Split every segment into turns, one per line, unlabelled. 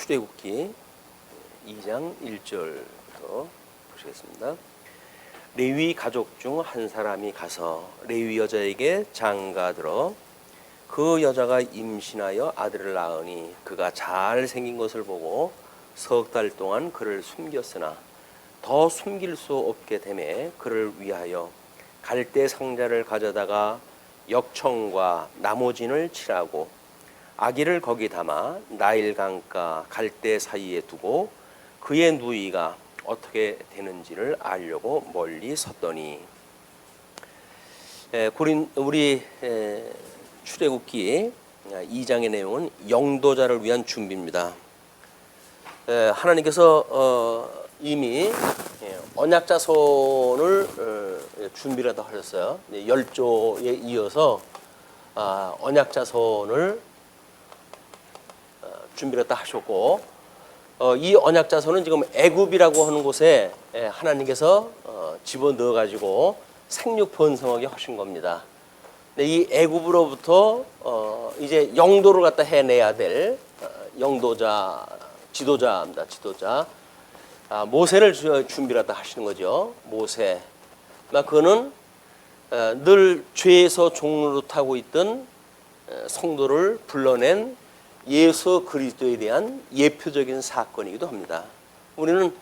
출애굽기 2장 1절부터 보시겠습니다. 레위 가족 중 한 사람이 가서 레위 여자에게 장가들어 그 여자가 임신하여 아들을 낳으니 그가 잘 생긴 것을 보고 석 달 동안 그를 숨겼으나 더 숨길 수 없게 되매 그를 위하여 갈대 상자를 가져다가 역청과 나무진을 칠하고 아기를 거기 담아 나일 강가 갈대 사이에 두고 그의 누이가 어떻게 되는지를 알려고 멀리 섰더니 우리 출애굽기 2장의 내용은 영도자를 위한 준비입니다. 하나님께서 이미 언약자손을 준비를 하셨어요. 10조에 이어서 언약자손을 준비를 하셨고 이 언약자손은 지금 애굽이라고 하는 곳에 하나님께서 집어넣어 가지고 생육 번성하게 하신 겁니다. 이 애굽으로부터 이제 영도를 갖다 해내야 될 영도자, 지도자입니다. 지도자 모세를 준비를 하시는 거죠. 모세. 그는 늘 죄에서 종노릇하고 있던 성도를 불러낸 예수 그리스도에 대한 예표적인 사건이기도 합니다. 우리는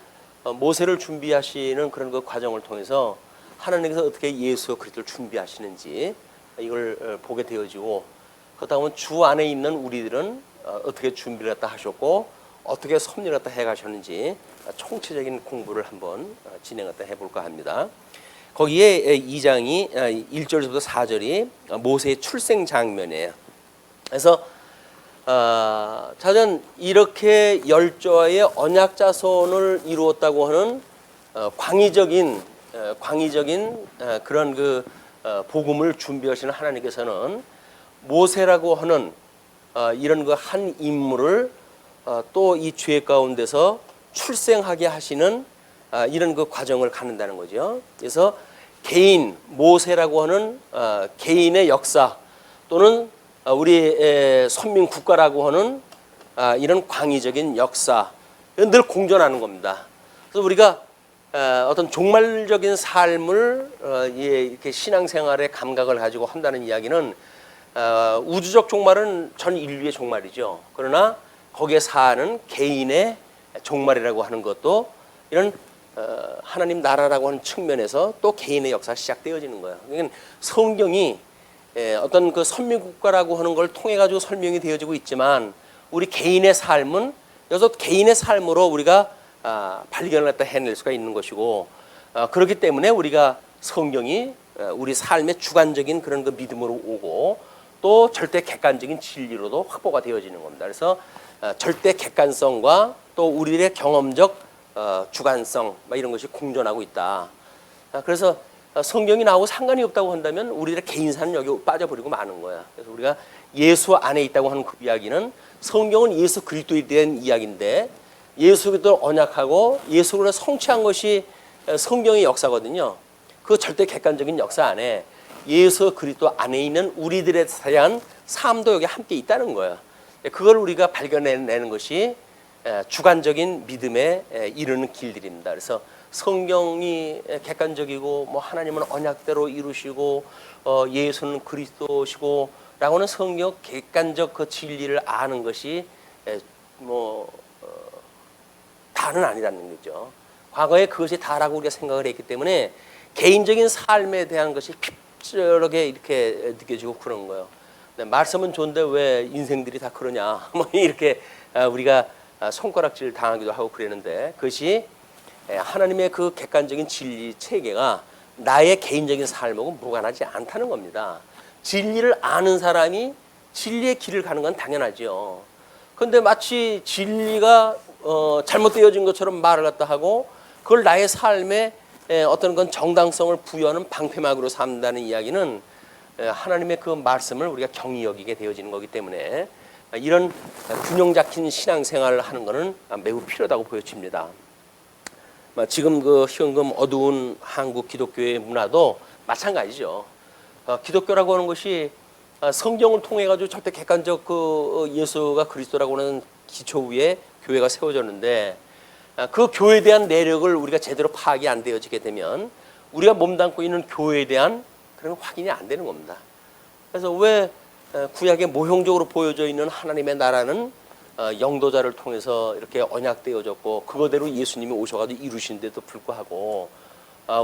모세를 준비하시는 그런 그 과정을 통해서 하나님께서 어떻게 예수 그리스도를 준비하시는지 이걸 보게 되어지고, 그렇다 보면 주 안에 있는 우리들은 어떻게 준비를 갖다 하셨고 어떻게 섭리를 갖다 해가셨는지 총체적인 공부를 한번 진행 갖다 해볼까 합니다. 거기에 2장이 1절부터 4절이 모세의 출생 장면이에요. 그래서 자전 이렇게 10조의 언약자손을 이루었다고 하는 광의적인 그런 그 복음을 준비하시는 하나님께서는 모세라고 하는 이런 그 한 인물을 또 이 죄 가운데서 출생하게 하시는 이런 그 과정을 갖는다는 거죠. 그래서 개인 모세라고 하는 개인의 역사 또는 우리 선민 국가라고 하는 이런 광의적인 역사 늘 공존하는 겁니다. 그래서 우리가 어떤 종말적인 삶을 이렇게 신앙생활의 감각을 가지고 한다는 이야기는 우주적 종말은 전 인류의 종말이죠. 그러나 거기에 사는 개인의 종말이라고 하는 것도 이런 하나님 나라라고 하는 측면에서 또 개인의 역사가 시작되어지는 거예요. 그러니까 성경이 어떤 그 선민국가라고 하는 걸 통해 가지고 설명이 되어지고 있지만 우리 개인의 삶은 여기서 개인의 삶으로 우리가 발견을 갖다 해낼 수가 있는 것이고, 그렇기 때문에 우리가 성경이 우리 삶의 주관적인 그런 그 믿음으로 오고 또 절대 객관적인 진리로도 확보가 되어지는 겁니다. 그래서 절대 객관성과 또 우리의 경험적 주관성 이런 것이 공존하고 있다. 그래서 성경이 나하고 상관이 없다고 한다면 우리의 개인사는 여기 빠져버리고 마는 거야. 그래서 우리가 예수 안에 있다고 하는 그 이야기는, 성경은 예수 그리스도에 대한 이야기인데 예수 그리스도를 언약하고 예수 그리스도를 성취한 것이 성경의 역사거든요. 그 절대 객관적인 역사 안에 예수 그리스도 안에 있는 우리들에 대한 삶도 여기 함께 있다는 거예요. 그걸 우리가 발견해내는 것이 주관적인 믿음에 이르는 길들입니다. 그래서 성경이 객관적이고 하나님은 언약대로 이루시고 예수는 그리스도시고 라고는 성경 객관적 그 진리를 아는 것이 다는 아니라는 거죠. 과거에 그것이 다라고 우리가 생각을 했기 때문에 개인적인 삶에 대한 것이 핍절하게 이렇게 느껴지고 그런 거예요. 말씀은 좋은데 왜 인생들이 다 그러냐 이렇게 우리가 손가락질 당하기도 하고 그랬는데, 그것이 하나님의 그 객관적인 진리 체계가 나의 개인적인 삶하고 무관하지 않다는 겁니다. 진리를 아는 사람이 진리의 길을 가는 건 당연하죠. 그런데 마치 진리가 잘못되어진 것처럼 말을 갖다 하고 그걸 나의 삶에 어떤 건 정당성을 부여하는 방패막으로 삼는다는 이야기는 하나님의 그 말씀을 우리가 경히 여기게 되어지는 거기 때문에 이런 균형 잡힌 신앙생활을 하는 것은 매우 필요하다고 보여집니다. 지금 그 현금 어두운 한국 기독교의 문화도 마찬가지죠. 기독교라고 하는 것이 성경을 통해 가지고 절대 객관적 예수가 그리스도라고 하는 기초 위에 교회가 세워졌는데 그 교회에 대한 내력을 우리가 제대로 파악이 안 되어지게 되면 우리가 몸담고 있는 교회에 대한 그런 확인이 안 되는 겁니다. 그래서 왜 구약에 모형적으로 보여져 있는 하나님의 나라는 영도자를 통해서 이렇게 언약되어졌고 그거대로 예수님이 오셔가지고 이루신데도 불구하고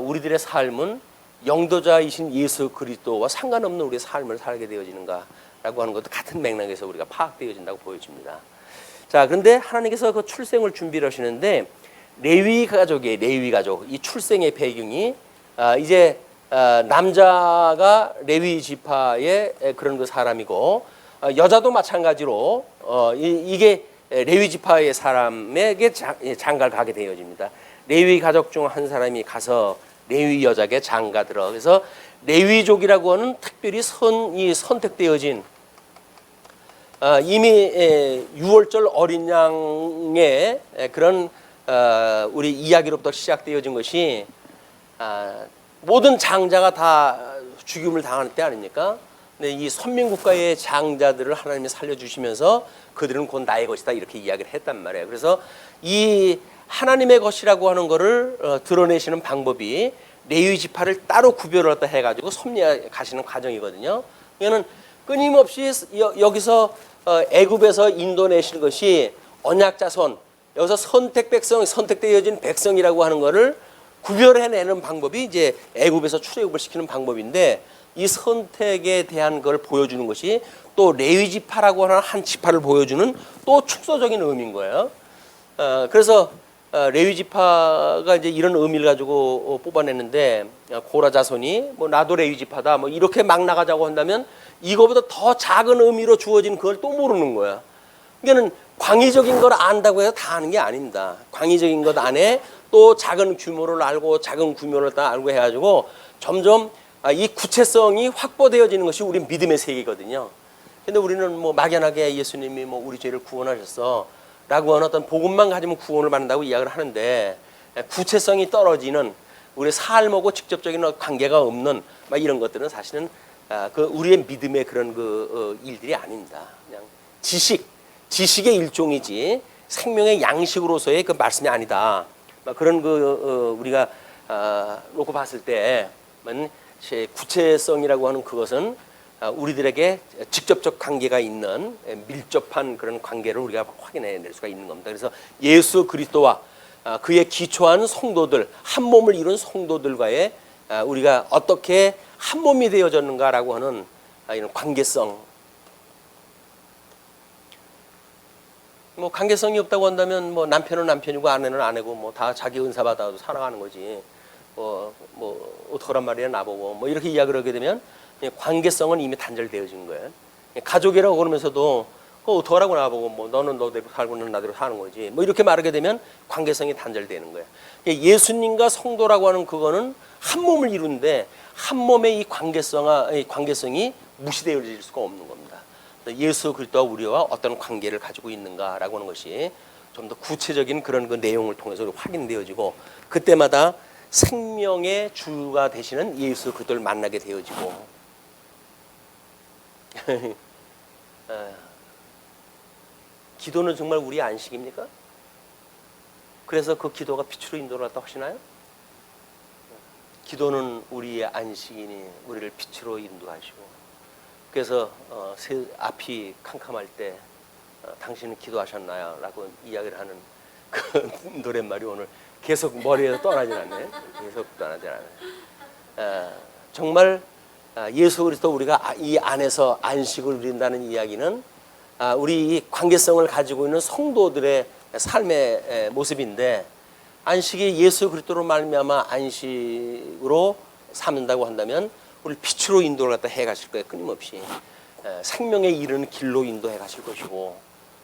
우리들의 삶은 영도자이신 예수 그리스도와 상관없는 우리의 삶을 살게 되어지는가라고 하는 것도 같은 맥락에서 우리가 파악되어진다고 보여집니다. 자, 그런데 하나님께서 그 출생을 준비를 하시는데 레위 가족이에요. 레위 가족. 이 출생의 배경이 이제 남자가 레위 지파의 그런 그 사람이고 여자도 마찬가지로 이게 레위 지파의 사람에게 장가를 가게 되어집니다. 레위 가족 중 한 사람이 가서 레위 여자에게 장가들어. 그래서 레위족이라고 하는 특별히 선택되어진 이미 6월절 어린 양의 그런 우리 이야기로부터 시작되어진 것이 모든 장자가 다 죽임을 당하는 때 아닙니까? 근데 이 선민국가의 장자들을 하나님이 살려주시면서 그들은 곧 나의 것이다 이렇게 이야기를 했단 말이에요. 그래서 이 하나님의 것이라고 하는 것을 드러내시는 방법이 레위 지파를 따로 구별을 갖다 해가지고 섭리하시는 과정이거든요. 이거는 끊임없이 여기서 애굽에서 인도내시는 것이 언약 자손, 여기서 선택 백성, 선택되어진 백성이라고 하는 것을 구별해내는 방법이 이제 애굽에서 출애굽을 시키는 방법인데 이 선택에 대한 걸 보여주는 것이 또 레위 지파라고 하는 한 지파를 보여주는 또 축소적인 의미인 거예요. 그래서 레위 지파가 이제 이런 의미를 가지고 뽑아냈는데 고라 자손이 뭐 나도 레위 지파다 뭐 이렇게 막 나가자고 한다면 이거보다 더 작은 의미로 주어진 그걸 또 모르는 거야. 그러니까는 광의적인 걸 안다고 해서 다 아는 게 아닙니다. 광의적인 것 안에 또 작은 규모를 알고 작은 규모를 다 알고 해가지고 점점 이 구체성이 확보되어지는 것이 우리 믿음의 세계거든요. 근데 우리는 뭐 막연하게 예수님이 뭐 우리 죄를 구원하셨어 라고 하는 어떤 복음만 가지면 구원을 받는다고 이야기를 하는데 구체성이 떨어지는 우리 삶하고 직접적인 관계가 없는 막 이런 것들은 사실은 그 우리의 믿음의 그런 그 일들이 아닙니다. 그냥 지식의 일종이지 생명의 양식으로서의 그 말씀이 아니다. 그런 그 우리가 놓고 봤을 때 구체성이라고 하는 그것은 우리들에게 직접적 관계가 있는 밀접한 그런 관계를 우리가 확인해낼 수가 있는 겁니다. 그래서 예수 그리스도와 그의 기초한 성도들, 한 몸을 이룬 성도들과의 우리가 어떻게 한 몸이 되어졌는가라고 하는 이런 관계성. 뭐 관계성이 없다고 한다면 뭐 남편은 남편이고 아내는 아내고 뭐 다 자기 은사 받아도 사랑하는 거지. 뭐 어떡하란 말이야 나보고 뭐 이렇게 이야기를 하게 되면 관계성은 이미 단절되어진 거예요. 가족이라고 그러면서도 어떡하라고 나보고 뭐 너는 너대로 살고 는 나대로 사는 거지 뭐 이렇게 말하게 되면 관계성이 단절되는 거예요. 예수님과 성도라고 하는 그거는 한 몸을 이루는데 한 몸의 이 관계성이 무시되어질 수가 없는 겁니다. 예수 그리스도와 우리와 어떤 관계를 가지고 있는가라고 하는 것이 좀 더 구체적인 그런 그 내용을 통해서 확인되어지고 그때마다 생명의 주가 되시는 예수 그리스도를 만나게 되어지고 기도는 정말 우리의 안식입니까? 그래서 그 기도가 빛으로 인도를 갖다 하시나요? 기도는 우리의 안식이니 우리를 빛으로 인도하시고 그래서 앞이 캄캄할 때 당신은 기도하셨나요? 라고 이야기를 하는 그 노랫말이 오늘 계속 머리에서 떠나질 않네. 계속 떠나질 않아요. 정말 예수 그리스도 우리가 이 안에서 안식을 누린다는 이야기는 우리 이 관계성을 가지고 있는 성도들의 삶의 모습인데 안식이 예수 그리스도로 말미암아 안식으로 삼는다고 한다면 우리 빛으로 인도를 갖다 해 가실 거예요. 끊임없이 생명에 이르는 길로 인도해 가실 것이고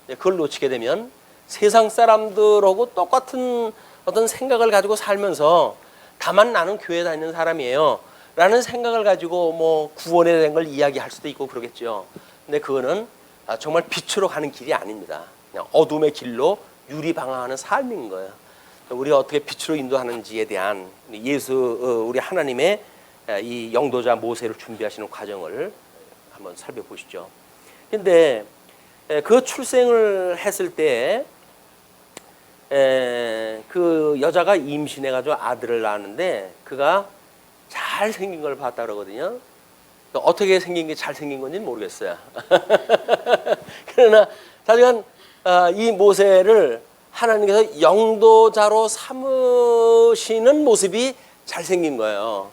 그걸 놓치게 되면 세상 사람들하고 똑같은 어떤 생각을 가지고 살면서 다만 나는 교회 다니는 사람이에요 라는 생각을 가지고 뭐 구원에 대한 걸 이야기할 수도 있고 그러겠죠. 근데 그거는 정말 빛으로 가는 길이 아닙니다. 그냥 어둠의 길로 유리방황하는 삶인 거예요. 우리가 어떻게 빛으로 인도하는지에 대한 우리 하나님의 이 영도자 모세를 준비하시는 과정을 한번 살펴보시죠. 근데 그 출생을 했을 때 그 여자가 임신해가지고 아들을 낳았는데 그가 잘생긴 걸 봤다 그러거든요. 어떻게 생긴 게 잘생긴 건지는 모르겠어요. 그러나 자기가 이 모세를 하나님께서 영도자로 삼으시는 모습이 잘생긴 거예요.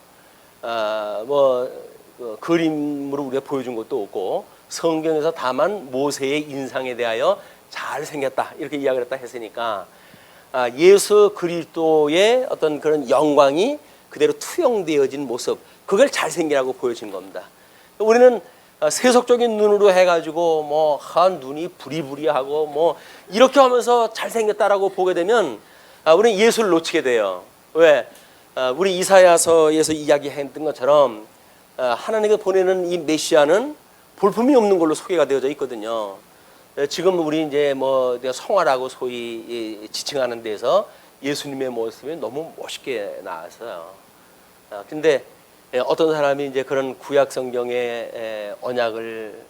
그림으로 우리가 보여준 것도 없고 성경에서 다만 모세의 인상에 대하여 잘생겼다 이렇게 이야기를 했다 했으니까 예수 그리스도의 어떤 그런 영광이 그대로 투영되어진 모습, 그걸 잘생기라고 보여진 겁니다. 우리는 세속적인 눈으로 해가지고 뭐 눈이 부리부리하고 뭐 이렇게 하면서 잘생겼다라고 보게 되면 우리는 예수를 놓치게 돼요. 왜? 우리 이사야서에서 이야기했던 것처럼 하나님이 보내는 이 메시아는 볼품이 없는 걸로 소개가 되어져 있거든요. 지금 우리 이제 뭐 성화라고 소위 지칭하는 데서 예수님의 모습이 너무 멋있게 나왔어요. 근데 어떤 사람이 이제 그런 구약 성경의 언약을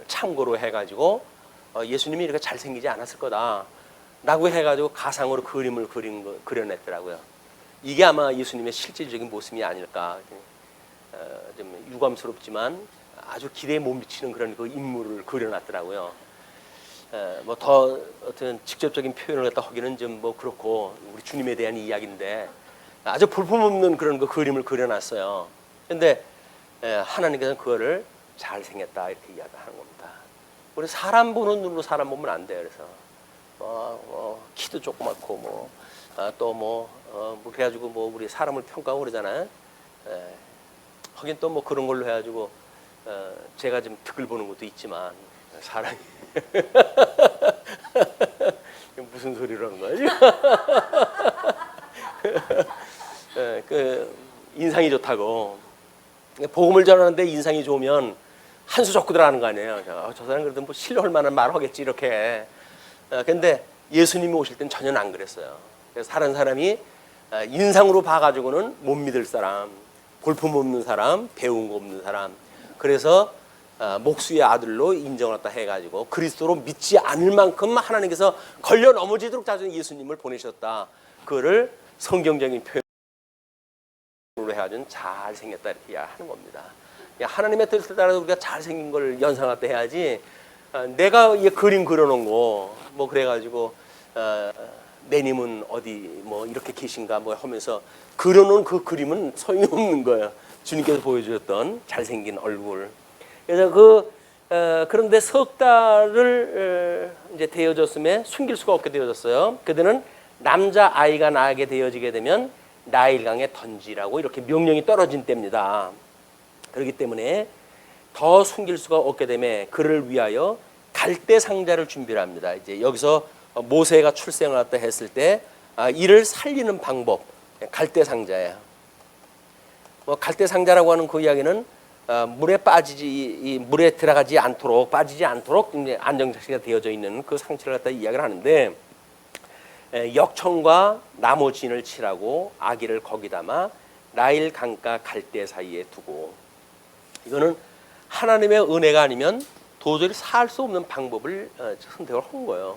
참고로 해가지고 예수님이 이렇게 잘생기지 않았을 거다라고 해가지고 가상으로 그림을 그려냈더라고요. 이게 아마 예수님의 실질적인 모습이 아닐까. 좀 유감스럽지만 아주 기대에 못 미치는 그런 그 인물을 그려놨더라고요. 뭐 더 어떤 직접적인 표현을 갖다 하기는 좀 뭐 그렇고 우리 주님에 대한 이야기인데 아주 볼품없는 그런 그 그림을 그려놨어요. 근데 하나님께서는 그거를 잘생겼다 이렇게 이야기하는 겁니다. 우리 사람 보는 눈으로 사람 보면 안 돼요. 그래서 키도 조그맣고 그래가지고 뭐 우리 사람을 평가하고 그러잖아요. 하긴 또 뭐 그런 걸로 해가지고 제가 좀 득을 보는 것도 있지만 사람이 무슨 소리를 하는 거야 지금? 그 인상이 좋다고 복음을 전하는데 인상이 좋으면 한 수 적고 들어가는 거 아니에요. 저 사람 그래도 뭐 신뢰할 만한 말 하겠지 이렇게. 근데 예수님이 오실 땐 전혀 안 그랬어요. 그래서 다른 사람이 인상으로 봐가지고는 못 믿을 사람, 볼품 없는 사람, 배운 거 없는 사람. 그래서 목수의 아들로 인정을 했다 해가지고 그리스도로 믿지 않을 만큼 하나님께서 걸려 넘어지도록 자주 예수님을 보내셨다. 그거를 성경적인 표현으로 해가지고 잘생겼다 이렇게 하는 겁니다. 하나님의 뜻에 따라서 우리가 잘생긴 걸 연상할 때 해야지 내가 그림 그려놓은 거 뭐 그래가지고 내님은 어디 뭐 이렇게 계신가 뭐 하면서 그려놓은 그 그림은 소용없는 거예요. 주님께서 보여주셨던 잘생긴 얼굴. 그래서 그런데 석 달을 이제 되어졌음에 숨길 수가 없게 되어졌어요. 그들은 남자 아이가 나게 되어지게 되면 나일강에 던지라고 이렇게 명령이 떨어진 때입니다. 그렇기 때문에 더 숨길 수가 없게 되면 그를 위하여 갈대 상자를 준비를 합니다. 이제 여기서 모세가 출생을 했다 했을 때 이를 살리는 방법, 갈대 상자예요. 갈대 상자라고 하는 그 이야기는 물에 들어가지 않도록 빠지지 않도록 이제 안정장치가 되어져 있는 그 상처를 갖다 이야기를 하는데 역청과 나무 진을 칠하고 아기를 거기 담아 나일 강가 갈대 사이에 두고 이거는 하나님의 은혜가 아니면 도저히 살 수 없는 방법을 선택을 한 거예요.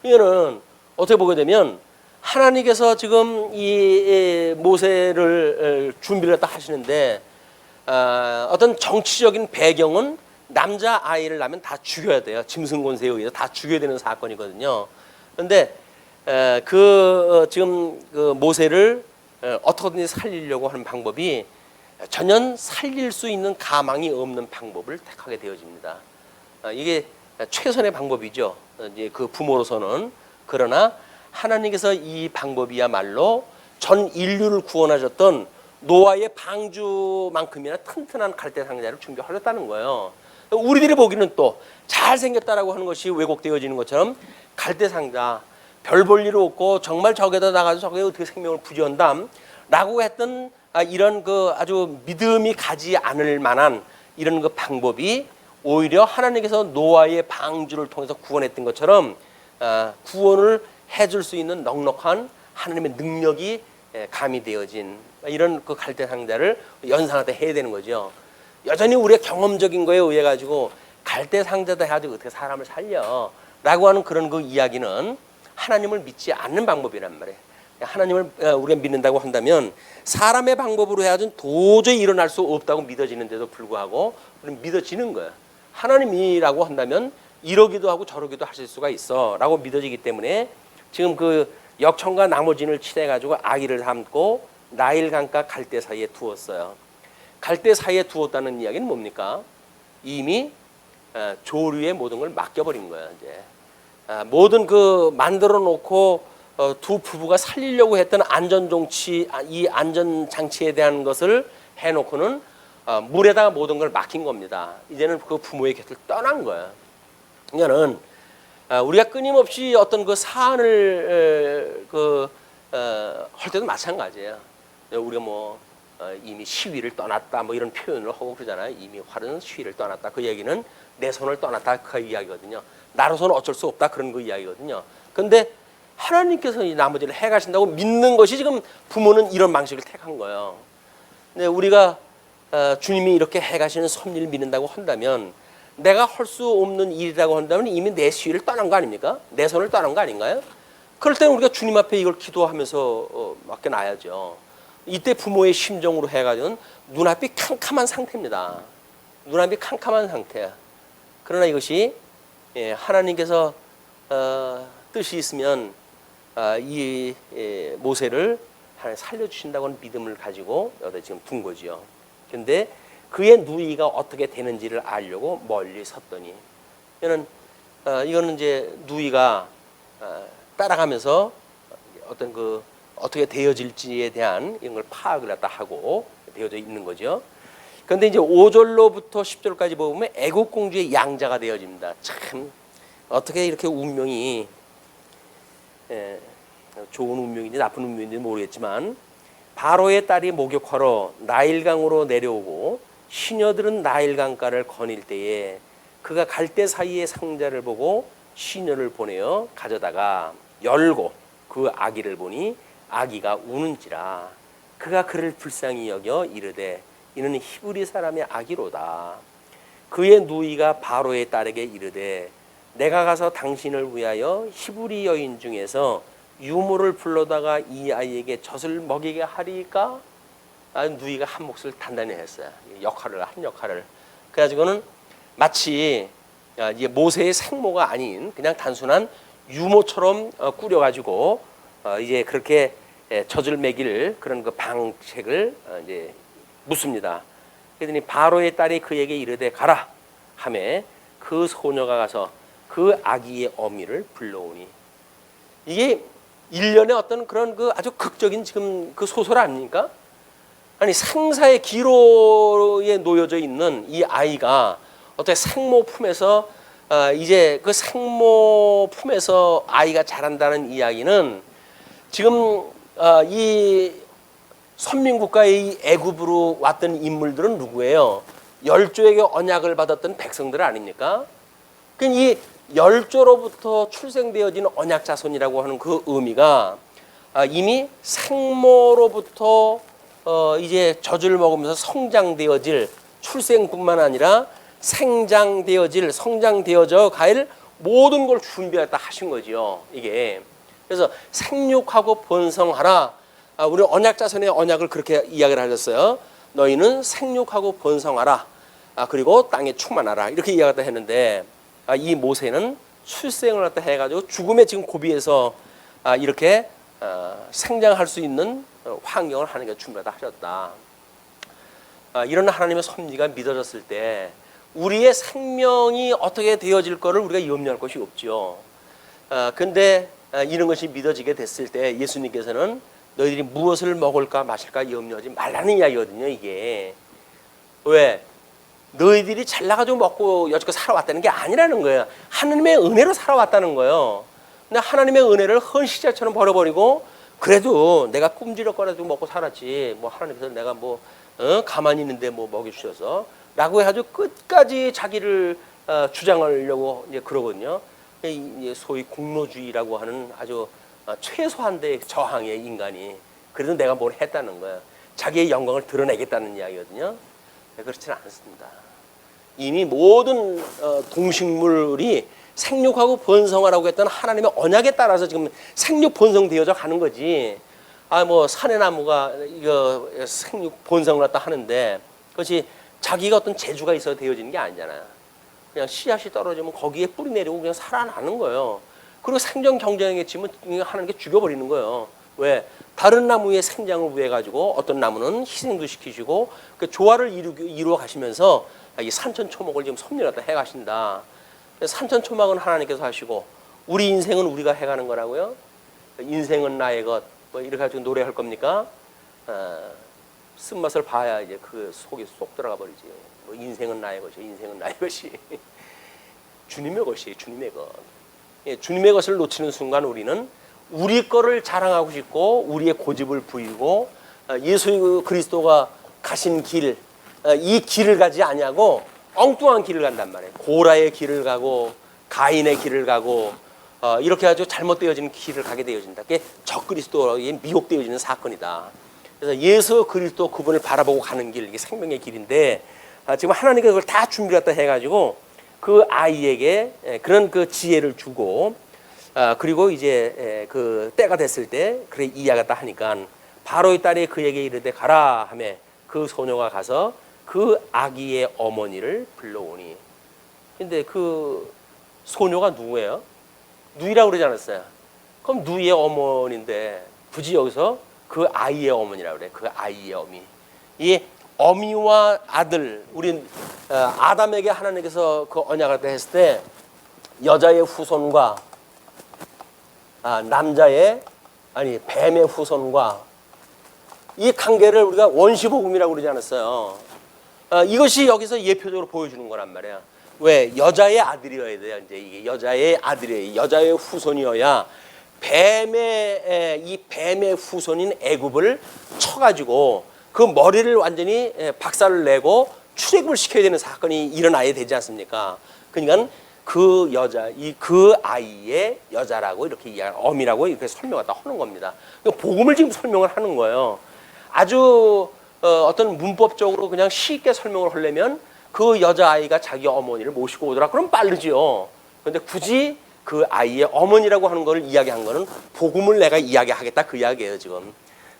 이거는 어떻게 보게 되면 하나님께서 지금 이 모세를 준비를 했다 하시는데 어떤 정치적인 배경은 남자 아이를 낳으면 다 죽여야 돼요. 짐승 권세에 의해서 다 죽여야 되는 사건이거든요. 그런데 지금 그 모세를 어떻게든지 살리려고 하는 방법이 전혀 살릴 수 있는 가망이 없는 방법을 택하게 되어집니다. 이게 최선의 방법이죠. 이제 그 부모로서는. 그러나 하나님께서 이 방법이야말로 전 인류를 구원하셨던 노아의 방주만큼이나 튼튼한 갈대 상자를 준비하셨다는 거예요. 우리들이 보기는 또 잘생겼다라고 하는 것이 왜곡되어지는 것처럼 갈대 상자 별 볼 일 없고 정말 저기다 나가서 저게 어떻게 생명을 부지한담라고 했던 이런 그 아주 믿음이 가지 않을 만한 이런 그 방법이 오히려 하나님께서 노아의 방주를 통해서 구원했던 것처럼 구원을 해줄 수 있는 넉넉한 하나님의 능력이 가미되어진 이런 그 갈대 상자를 연상할 때 해야 되는 거죠. 여전히 우리의 경험적인 거에 의해 가지고 갈대 상자다 해가지고 어떻게 사람을 살려라고 하는 그런 그 이야기는 하나님을 믿지 않는 방법이란 말이에요. 하나님을 우리가 믿는다고 한다면 사람의 방법으로 해야지는 도저히 일어날 수 없다고 믿어지는데도 불구하고 우리는 믿어지는 거예요. 하나님이라고 한다면 이러기도 하고 저러기도 하실 수가 있어라고 믿어지기 때문에 지금 그 역청과 나머진을 칠해가지고 아기를 담고 나일 강가 갈대 사이에 두었어요. 갈대 사이에 두었다는 이야기는 뭡니까? 이미 조류의 모든 걸 맡겨버린 거예요. 이제 모든 그 만들어 놓고 두 부부가 살리려고 했던 안전장치, 이 안전장치에 대한 것을 해놓고는 물에다가 모든 걸 맡긴 겁니다. 이제는 그 부모의 곁을 떠난 거예요. 그러니까는 우리가 끊임없이 어떤 그 사안을 할 때도 마찬가지예요. 우리가 뭐 이미 시위를 떠났다 뭐 이런 표현을 하고 그러잖아요. 이미 활은 시위를 떠났다. 그 얘기는 내 손을 떠났다 그 이야기거든요. 나로서는 어쩔 수 없다 그런 그 이야기거든요. 그런데 하나님께서 이 나머지를 해가신다고 믿는 것이 지금 부모는 이런 방식을 택한 거예요. 근데 우리가 주님이 이렇게 해가시는 섭리를 믿는다고 한다면 내가 할 수 없는 일이라고 한다면 이미 내 시위를 떠난 거 아닙니까? 내 손을 떠난 거 아닌가요? 그럴 때는 우리가 주님 앞에 이걸 기도하면서 맡겨놔야죠. 이때 부모의 심정으로 해가지고는 눈앞이 캄캄한 상태입니다. 눈앞이 캄캄한 상태야. 그러나 이것이 하나님께서 뜻이 있으면 이 모세를 하나님 살려주신다고 하는 믿음을 가지고 여기다 지금 둔 거지요. 그런데 그의 누이가 어떻게 되는지를 알려고 멀리 섰더니 이거는 이제 누이가 따라가면서 어떤 그 어떻게 되어질지에 대한 이런 걸 파악을 갖다 하고 되어져 있는 거죠. 그런데 이제 5절로부터 10절까지 보면 애국 공주의 양자가 되어집니다. 참 어떻게 이렇게 운명이 좋은 운명인지 나쁜 운명인지 모르겠지만 바로의 딸이 목욕하러 나일강으로 내려오고 시녀들은 나일강가를 거닐 때에 그가 갈대 사이의 상자를 보고 시녀를 보내어 가져다가 열고 그 아기를 보니 아기가 우는지라 그가 그를 불쌍히 여겨 이르되 이는 히브리 사람의 아기로다. 그의 누이가 바로의 딸에게 이르되 내가 가서 당신을 위하여 히브리 여인 중에서 유모를 불러다가 이 아이에게 젖을 먹이게 하리까? 누이가 한 몫을 단단히 했어요. 한 역할을. 그래가지고는 마치 이제 모세의 생모가 아닌 그냥 단순한 유모처럼 꾸려가지고 이제 그렇게 젖을 먹일 그런 그 방책을 이제 묻습니다. 그랬더니 바로의 딸이 그에게 이르되 가라 하매 그 소녀가 가서 그 아기의 어미를 불러오니 이게 일련의 어떤 그런 그 아주 극적인 지금 그 소설 아닙니까? 아니 상사의 기로에 놓여져 있는 이 아이가 어떻게 생모 품에서 이제 그 생모 품에서 아이가 자란다는 이야기는 지금 이 선민국가의 이 애굽으로 왔던 인물들은 누구예요? 열조에게 언약을 받았던 백성들 아닙니까? 그러니까 이 열조로부터 출생되어진 언약 자손이라고 하는 그 의미가 이미 생모로부터 이제 젖을 먹으면서 성장되어질 출생뿐만 아니라 생장되어질 성장되어져 갈 모든 걸 준비했다 하신 거지요. 이게 그래서 생육하고 번성하라. 우리 언약 자손의 언약을 그렇게 이야기를 하셨어요. 너희는 생육하고 번성하라. 그리고 땅에 충만하라. 이렇게 이야기를 했는데 이 모세는 출생을 갖다 해가지고 죽음의 지금 고비에서 이렇게 생장할 수 있는 환경을 하나님께서 준비하다 하셨다. 이런 하나님의 섭리가 믿어졌을 때 우리의 생명이 어떻게 되어질 거를 우리가 염려할 것이 없죠. 근데 이런 것이 믿어지게 됐을 때 예수님께서는 너희들이 무엇을 먹을까 마실까 염려하지 말라는 이야기거든요. 이게 왜? 너희들이 잘나가지고 먹고 여지껏 살아왔다는 게 아니라는 거예요. 하나님의 은혜로 살아왔다는 거예요. 근데 하나님의 은혜를 헌시자처럼 버려버리고 그래도 내가 꼼지락거려도 먹고 살았지 뭐 하나님께서 내가 뭐 가만히 있는데 뭐 먹여주셔서 라고 해가지고 끝까지 자기를 주장하려고 이제 그러거든요. 소위 공로주의라고 하는 아주 최소한의 저항의 인간이 그래도 내가 뭘 했다는 거예요. 자기의 영광을 드러내겠다는 이야기거든요. 그렇지는 않습니다. 이미 모든 동식물이 생육하고 번성하라고 했던 하나님의 언약에 따라서 지금 생육 번성되어져 가는 거지. 뭐 산의 나무가 이거 생육 번성을 갖다 하는데 그것이 자기가 어떤 재주가 있어 되어지는 게 아니잖아요. 그냥 씨앗이 떨어지면 거기에 뿌리 내리고 그냥 살아나는 거예요. 그리고 생존 경쟁에 치면 하나님께 죽여버리는 거예요. 왜? 다른 나무의 생장을 위해 가지고 어떤 나무는 희생도 시키시고 그 조화를 이루어 가시면서 이 산천초목을 지금 섭리를 갖다 해 가신다. 산천초막은 하나님께서 하시고 우리 인생은 우리가 해가는 거라고요. 인생은 나의 것. 뭐 이렇게 가지고 노래할 겁니까? 쓴맛을 봐야 이제 그 속에 쏙 들어가 버리지. 뭐 인생은 나의 것이, 인생은 나의 것이. 주님의 것이 주님의 것. 예, 주님의 것을 놓치는 순간 우리는 우리 거를 자랑하고 싶고 우리의 고집을 부리고 예수 그리스도가 가신 길, 이 길을 가지 아니하고 엉뚱한 길을 간단 말이에요. 고라의 길을 가고 가인의 길을 가고 이렇게 아주 잘못되어지는 길을 가게 되어진다. 그게 적그리스도에 미혹되어지는 사건이다. 그래서 예수 그리스도 그분을 바라보고 가는 길, 이게 생명의 길인데 지금 하나님께서 그걸 다 준비를 갖다 해가지고 그 아이에게 그런 그 지혜를 주고 그리고 이제 그 때가 됐을 때 그래 이야기했다 하니까 바로의 딸이 그에게 이르되 가라 하며 그 소녀가 가서 그 아기의 어머니를 불러오니. 근데 그 소녀가 누구예요? 누이라고 그러지 않았어요? 그럼 누이의 어머니인데 굳이 여기서 그 아이의 어머니라고 그래. 그 아이의 어미. 이 어미와 아들, 우리 아담에게 하나님께서 그 언약을 했을 때 여자의 후손과 남자의 뱀의 후손과 이 관계를 우리가 원시복음이라고 그러지 않았어요. 이것이 여기서 예표적으로 보여주는 거란 말이야. 왜? 여자의 아들이어야 돼요. 이제 이게 여자의 아들이에요. 여자의 후손이어야 이 뱀의 후손인 애굽을 쳐가지고 그 머리를 완전히 박살을 내고 출애굽을 시켜야 되는 사건이 일어나야 되지 않습니까? 그러니까 그 여자, 그 아이의 여자라고 이렇게 어미라고 이렇게 설명을 하는 겁니다. 복음을 지금 설명을 하는 거예요. 아주 어떤 문법적으로 그냥 쉽게 설명을 하려면 그 여자아이가 자기 어머니를 모시고 오더라. 그럼 빠르지요. 그런데 굳이 그 아이의 어머니라고 하는 걸 이야기한 거는 복음을 내가 이야기하겠다 그 이야기예요 지금.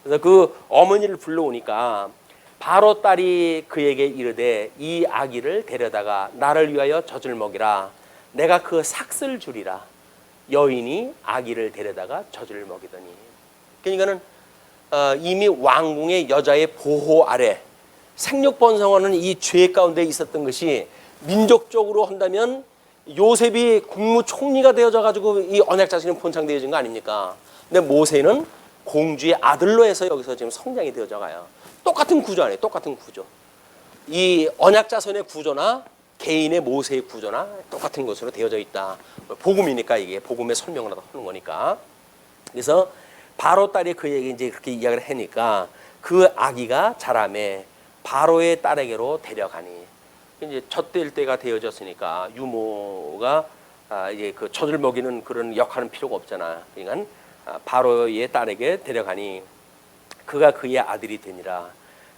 그래서 그 어머니를 불러오니까 바로 딸이 그에게 이르되 이 아기를 데려다가 나를 위하여 젖을 먹이라. 내가 그 삭슬 주리라. 여인이 아기를 데려다가 젖을 먹이더니. 그러니까는 이미 왕궁의 여자의 보호 아래 생육 번성하는 이 죄 가운데 있었던 것이 민족적으로 한다면 요셉이 국무총리가 되어져 가지고 이 언약 자신이 본창되어진 거 아닙니까? 근데 모세는 공주의 아들로 해서 여기서 지금 성장이 되어져 가요. 똑같은 구조 아니에요. 똑같은 구조. 이 언약 자손의 구조나 개인의 모세의 구조나 똑같은 것으로 되어져 있다. 복음이니까 이게 복음의 설명을 하는 거니까. 그래서 바로 딸이 그에게 이제 그렇게 이야기를 하니까 그 아기가 자라매 바로의 딸에게로 데려가니. 이제 젖될 때가 되어졌으니까 유모가 이제 그 젖을 먹이는 그런 역할은 필요가 없잖아. 그러니까 바로의 딸에게 데려가니 그가 그의 아들이 되니라.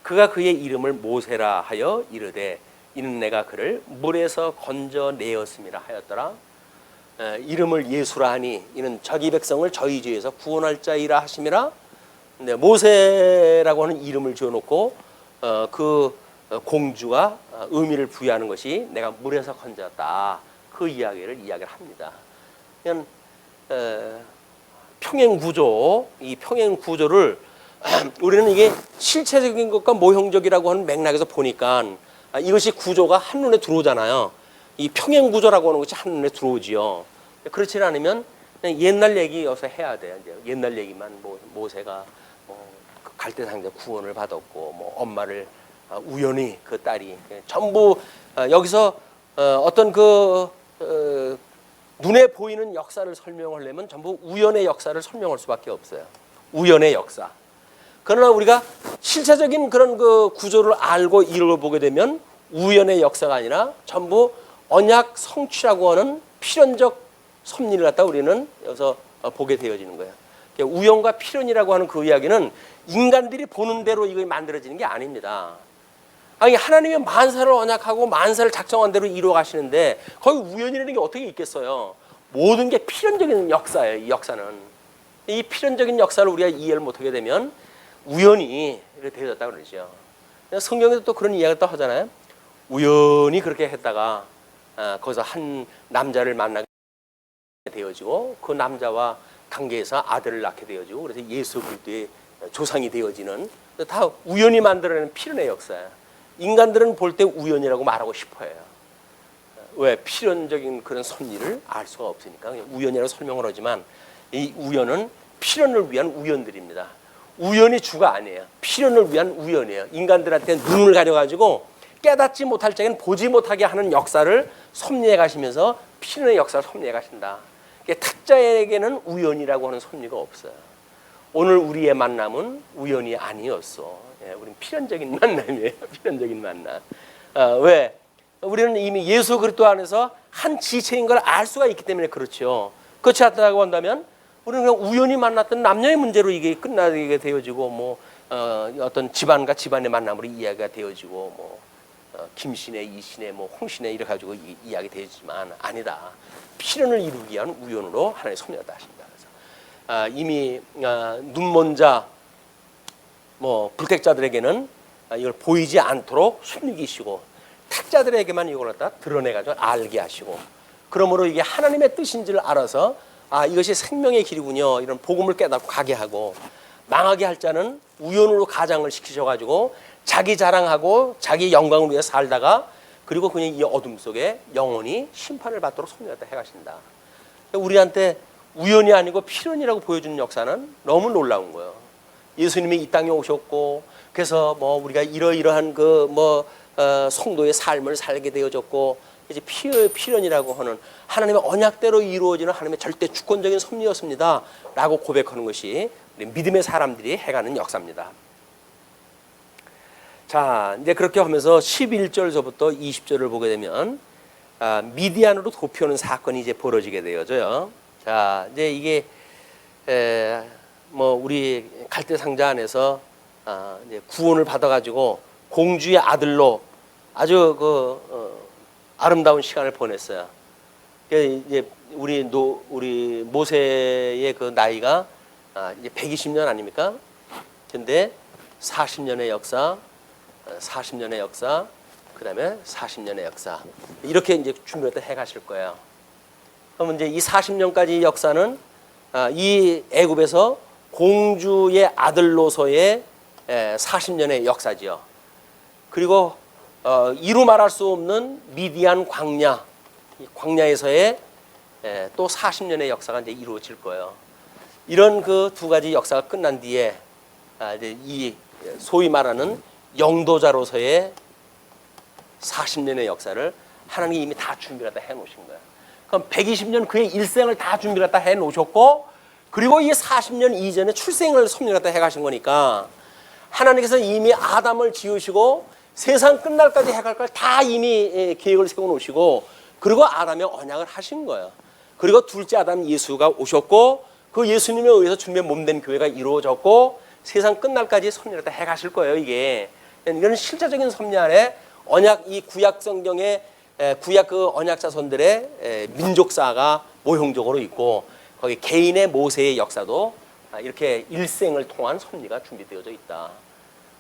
그가 그의 이름을 모세라 하여 이르되 이는 내가 그를 물에서 건져내었음이라 하였더라. 이름을 예수라 하니 이는 자기 백성을 저희 죄에서 구원할 자이라 하심이라. 근데 모세라고 하는 이름을 지어놓고 그 공주가 의미를 부여하는 것이 내가 물에서 건졌다. 그 이야기를 합니다. 그냥 평행 구조, 이 평행 구조를 우리는 이게 실체적인 것과 모형적이라고 하는 맥락에서 보니까 이것이 구조가 한눈에 들어오잖아요. 이 평행 구조라고 하는 것이 한눈에 들어오지요. 그렇지 않으면 그냥 옛날 얘기 여기서 해야 돼요. 이제 옛날 얘기만 모세가 갈대상자 구원을 받았고 엄마를 우연히 그 딸이 전부 여기서 어떤 눈에 보이는 역사를 설명하려면 전부 우연의 역사를 설명할 수밖에 없어요. 우연의 역사. 그러나 우리가 실체적인 그런 그 구조를 알고 읽어보게 되면 우연의 역사가 아니라 전부 언약 성취라고 하는 필연적 섭리를 갖다 우리는 여기서 보게 되어지는 거예요. 우연과 필연이라고 하는 그 이야기는 인간들이 보는 대로 이거 만들어지는 게 아닙니다. 아니 하나님이 만사를 언약하고 만사를 작정한 대로 이루어 가시는데 거기 우연이라는 게 어떻게 있겠어요? 모든 게 필연적인 역사예요. 이 역사는 이 필연적인 역사를 우리가 이해를 못하게 되면 우연히 이렇게 되어졌다 그러죠. 성경에도 또 그런 이야기를 또 하잖아요. 우연히 그렇게 했다가 거기서 한 남자를 만나게 되어지고 그 남자와 관계에서 아들을 낳게 되어지고 그래서 예수 그리스도의 조상이 되어지는 다 우연히 만들어내는 필연의 역사예요. 인간들은 볼 때 우연이라고 말하고 싶어요. 왜? 필연적인 그런 섭리를 알 수가 없으니까 그냥 우연이라고 설명을 하지만 이 우연은 필연을 위한 우연들입니다. 우연이 주가 아니에요. 필연을 위한 우연이에요. 인간들한테 눈을 가려가지고 깨닫지 못할 적에는 보지 못하게 하는 역사를 섭리해 가시면서 필연의 역사를 섭리해 가신다. 타짜에게는 우연이라고 하는 섭리가 없어요. 오늘 우리의 만남은 우연이 아니었어. 우리는 필연적인 만남이에요. 필연적인 만남. 왜? 우리는 이미 예수 그리스도 안에서 한 지체인 걸 알 수가 있기 때문에 그렇죠. 그렇지 않다고 한다면 우리는 그냥 우연히 만났던 남녀의 문제로 이게 끝나게 되어지고 어떤 집안과 집안의 만남으로 이야기가 되어지고 김씨네 이씨네 홍씨네 이래 가지고 이야기 되지만 아니다. 필연을 이루기 위한 우연으로 하나님 섭리하다 하십니다. 그래서 이미 눈먼 자 불택자들에게는 이걸 보이지 않도록 숨기시고 택자들에게만 이걸 갖다 드러내가지고 알게 하시고 그러므로 이게 하나님의 뜻인지를 알아서 이것이 생명의 길이군요. 이런 복음을 깨닫고 가게 하고 망하게 할 자는 우연으로 가장을 시키셔가지고 자기 자랑하고 자기 영광을 위해 살다가 그리고 그냥 이 어둠 속에 영원히 심판을 받도록 섭리하다 해가신다. 우리한테 우연이 아니고 필연이라고 보여주는 역사는 너무 놀라운 거예요. 예수님이 이 땅에 오셨고 그래서 우리가 이러이러한 성도의 삶을 살게 되어졌고 이제 필연이라고 하는 하나님의 언약대로 이루어지는 하나님의 절대 주권적인 섭리였습니다 라고 고백하는 것이 우리 믿음의 사람들이 해가는 역사입니다. 자, 이제 그렇게 하면서 11절서부터 20절을 보게 되면 미디안으로 도피오는 사건이 이제 벌어지게 되어져요. 자, 이제 이게 우리 갈대 상자 안에서 이제 구원을 받아가지고 공주의 아들로 아주 아름다운 시간을 보냈어요. 이제 우리 모세의 그 나이가 이제 120년 아닙니까? 근데 40년의 역사, 40년의 역사, 그다음에 40년의 역사 이렇게 이제 준비를 해 가실 거예요. 그러면 이제 이 40년까지 역사는 이 애굽에서 공주의 아들로서의 40년의 역사지요. 그리고 이루 말할 수 없는 미디안 광야에서의 또 40년의 역사가 이제 이루어질 거예요. 이런 그 두 가지 역사가 끝난 뒤에 이제 이 소위 말하는 영도자로서의 40년의 역사를 하나님이 이미 다 준비를 다 해놓으신 거예요. 그럼 120년 그의 일생을 다 준비를 다 해놓으셨고 그리고 이 40년 이전에 출생을 섭리를 다 해가신 거니까 하나님께서 이미 아담을 지으시고 세상 끝날까지 해갈 걸 다 이미 계획을 세워놓으시고 그리고 아담의 언약을 하신 거예요. 그리고 둘째 아담 예수가 오셨고 그 예수님에 의해서 주님의 몸된 교회가 이루어졌고 세상 끝날까지 섭리를 다 해가실 거예요. 이건 실제적인 섭리 안에 언약 이 구약 성경의 구약 그 언약 자손들의 민족사가 모형적으로 있고 거기 개인의 모세의 역사도 이렇게 일생을 통한 섭리가 준비되어져 있다.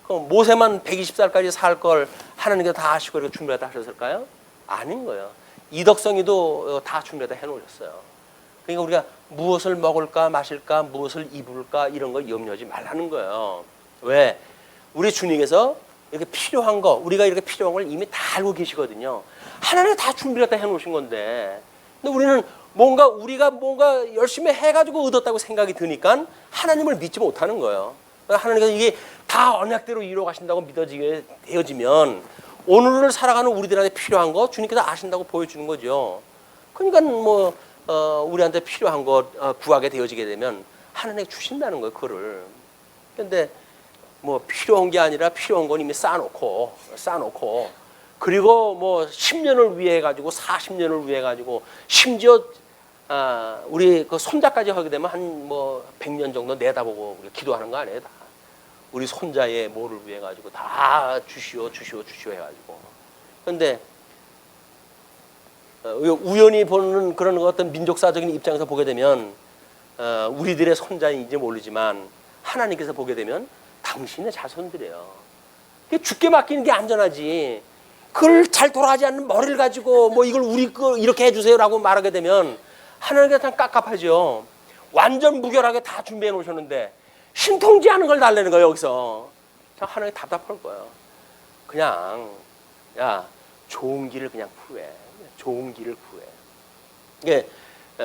그럼 모세만 120살까지 살 걸 하나님께서 다 하시고 이렇게 준비를 다 하셨을까요? 아닌 거예요. 이덕성이도 다 준비를 다 해놓으셨어요. 그러니까 우리가 무엇을 먹을까 마실까 무엇을 입을까 이런 거 염려하지 말라는 거예요. 왜? 우리 주님께서 이렇게 필요한 거 우리가 이렇게 필요한 걸 이미 다 알고 계시거든요. 하나님 다 준비를 다 해놓으신 건데 근데 우리는 우리가 뭔가 열심히 해가지고 얻었다고 생각이 드니까 하나님을 믿지 못하는 거예요. 하나님께서 이게 다 언약대로 이루어 가신다고 믿어지게 되어지면 오늘을 살아가는 우리들한테 필요한 거 주님께서 아신다고 보여주는 거죠. 그러니까 우리한테 필요한 거 구하게 되어지게 되면 하나님이 주신다는 거예요. 그거를. 근데 필요한 게 아니라 필요한 건 이미 쌓아놓고 그리고 10년을 위해 가지고 40년을 위해 가지고 심지어 우리 그 손자까지 하게 되면 한 100년 정도 내다보고 기도하는 거 아니에요. 다. 우리 손자의 뭐를 위해 가지고 다 주시오 해가지고. 그런데 우연히 보는 그런 어떤 민족사적인 입장에서 보게 되면 우리들의 손자인지 모르지만 하나님께서 보게 되면 당신의 자손들이에요. 죽게 맡기는 게 안전하지. 그걸 잘 돌아가지 않는 머리를 가지고 뭐 이걸 우리 거 이렇게 해주세요라고 말하게 되면 하나님께서 참 깝깝하죠. 완전 무결하게 다 준비해 놓으셨는데 신통지 않은 걸 달래는 거예요. 여기서 참 하나님 답답할 거예요. 그냥 야 좋은 길을 그냥 구해. 좋은 길을 구해. 이게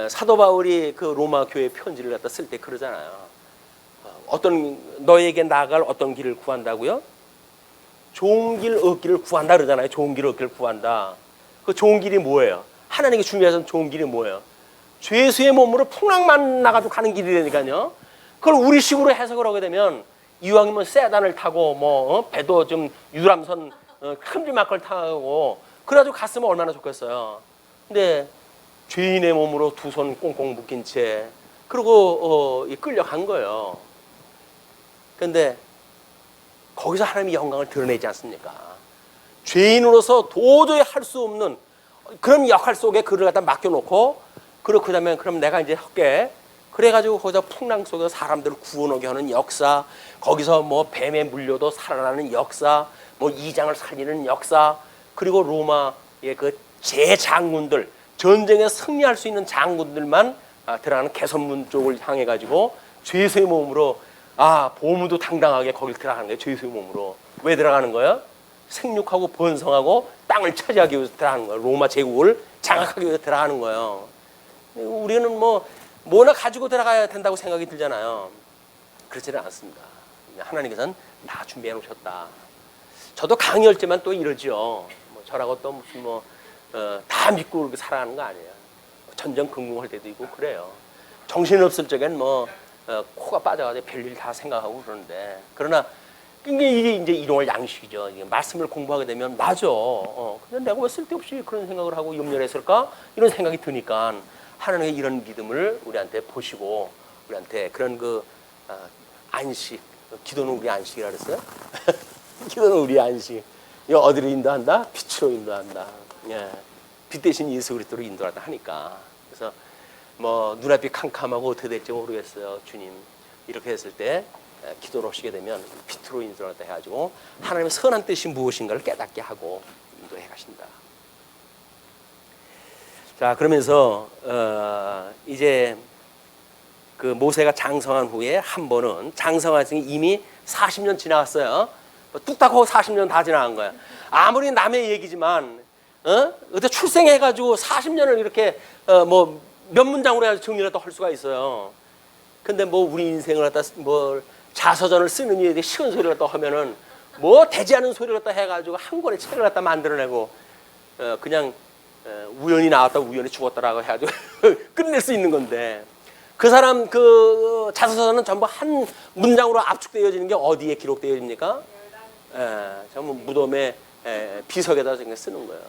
사도 바울이 그 로마 교회 편지를 갖다 쓸 때 그러잖아요. 어떤 너에게 나아갈 어떤 길을 구한다고요? 좋은 길 얻기를 구한다 그러잖아요. 좋은 길 얻기를 구한다. 그 좋은 길이 뭐예요? 하나님께 준비하신 좋은 길이 뭐예요? 죄수의 몸으로 풍랑만 나가도 가는 길이라니까요. 그걸 우리식으로 해석을 하게 되면 이왕이면 세단을 타고 뭐 배도 좀 유람선 큼지막 타고 그래가지고 갔으면 얼마나 좋겠어요. 근데 죄인의 몸으로 두 손 꽁꽁 묶인 채 그리고 끌려간 거예요. 그런데 거기서 하나님의 영광을 드러내지 않습니까? 죄인으로서 도저히 할 수 없는 그런 역할 속에 그를 갖다 맡겨놓고 그리고 그 다음에 그럼 내가 이제 할게. 그래가지고 거기서 풍랑 속에서 사람들을 구원하게 하는 역사, 거기서 뭐 뱀에 물려도 살아나는 역사, 뭐 이장을 살리는 역사, 그리고 로마의 그 제장군들, 전쟁에 승리할 수 있는 장군들만 들어가는 개선문 쪽을 향해 가지고 죄수의 몸으로 보무도 당당하게 거길 들어가는 거예요. 죄수의 몸으로. 왜 들어가는 거예요? 생육하고 번성하고 땅을 차지하기 위해서 들어가는 거예요. 로마 제국을 장악하기 위해서 들어가는 거예요. 우리는 뭐나 가지고 들어가야 된다고 생각이 들잖아요. 그렇지는 않습니다. 하나님께서는 다 준비해 놓으셨다. 저도 강의할때만 또 이러죠. 저라고 또 무슨 다 믿고 그렇게 살아가는 거 아니에요. 전전긍긍할 때도 있고 그래요. 정신없을 적엔 코가 빠져가지고 별일 다 생각하고 그러는데, 그러나 이게 이제 일용할 양식이죠. 이게 말씀을 공부하게 되면 맞아. 근데 내가 왜 쓸데없이 그런 생각을 하고 염려했을까? 이런 생각이 드니까 하나님의 이런 믿음을 우리한테 보시고 우리한테 그런 안식, 기도는 우리 안식이라 그랬어요. 기도는 우리 안식. 이거 어디로 인도한다? 빛으로 인도한다. 예. 빛 대신 예수 그리스도로 인도한다 하니까. 그래서 눈앞이 캄캄하고 어떻게 될지 모르겠어요. 주님. 이렇게 했을 때 기도를 하시게 되면 빛으로 인도한다 해가지고 하나님의 선한 뜻이 무엇인가를 깨닫게 하고 인도해 가신다. 자, 그러면서 이제 그 모세가 장성한 후에 한 번은 장성한 지 이미 40년 지나갔어요. 뚝딱하고 40년 다 지나간 거야. 아무리 남의 얘기지만 어떻게 출생해가지고 40년을 이렇게 몇 문장으로 해서 정리를 또 할 수가 있어요. 근데 우리 인생을 갖다 자서전을 쓰는 이에 쉬운 소리를 또 하면은 되지 않은 소리를 또 해가지고 한 권의 책을 갖다 만들어내고 그냥 우연히 나왔다 우연히 죽었다라고 해가지고 끝낼 수 있는 건데, 그 사람 그 자서전은 전부 한 문장으로 압축되어지는 게 어디에 기록되어집니까? 전부 무덤에 비석에다 쓰는 거예요.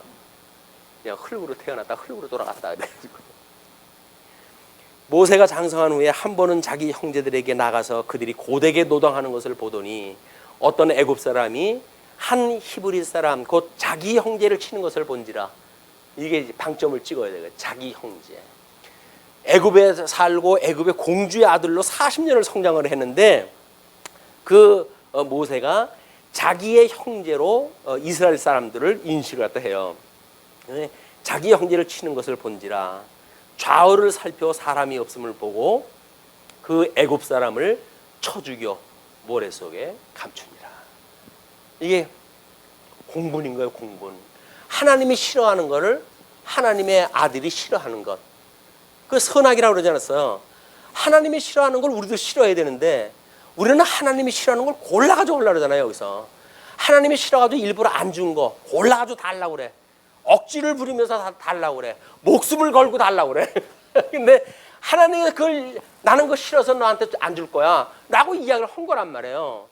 그냥 흙으로 태어났다 흙으로 돌아갔다 그래가지고. 모세가 장성한 후에 한 번은 자기 형제들에게 나가서 그들이 고되게 노동하는 것을 보더니 어떤 애굽 사람이 한 히브리 사람 곧 자기 형제를 치는 것을 본지라. 이게 방점을 찍어야 돼요. 자기 형제. 애굽에 살고 애굽의 공주의 아들로 40년을 성장을 했는데 그 모세가 자기의 형제로 이스라엘 사람들을 인식을 갖다 해요. 자기 형제를 치는 것을 본지라. 좌우를 살펴 사람이 없음을 보고 그 애굽 사람을 쳐 죽여 모래 속에 감추니라. 이게 공분인 거예요. 공분. 하나님이 싫어하는 거를 하나님의 아들이 싫어하는 것. 그 선악이라고 그러지 않았어요. 하나님이 싫어하는 걸 우리도 싫어해야 되는데 우리는 하나님이 싫어하는 걸 골라가지고 하려고 그러잖아요. 여기서 하나님이 싫어가지고 일부러 안 준 거 골라가지고 달라고 그래. 억지를 부리면서 달라고 그래. 목숨을 걸고 달라고 그래. 근데 하나님이 그걸 나는 그거 싫어서 너한테 안 줄 거야 라고 이야기를 한 거란 말이에요.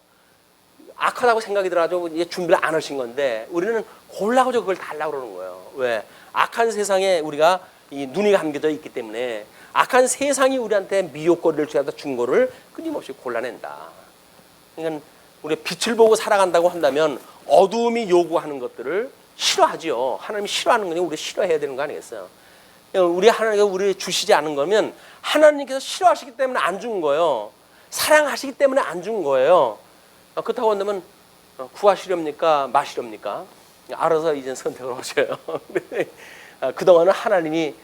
악하다고 생각이 들어가지고 이제 준비를 안 하신 건데 우리는 골라가지고 그걸 달라고 그러는 거예요. 왜? 악한 세상에 우리가 이 눈이 감겨져 있기 때문에 악한 세상이 우리한테 미혹거리를 준 거를 끊임없이 골라낸다. 그러니까 우리가 빛을 보고 살아간다고 한다면 어두움이 요구하는 것들을 싫어하지요. 하나님이 싫어하는 거니 우리 싫어해야 되는 거 아니겠어요? 우리 하나님께서 우리 주시지 않은 거면 하나님께서 싫어하시기 때문에 안 준 거예요. 사랑하시기 때문에 안 준 거예요. 그렇다고 한다면 구하시렵니까? 마시렵니까? 알아서 이제 선택을 하셔요. 그동안은 하나님이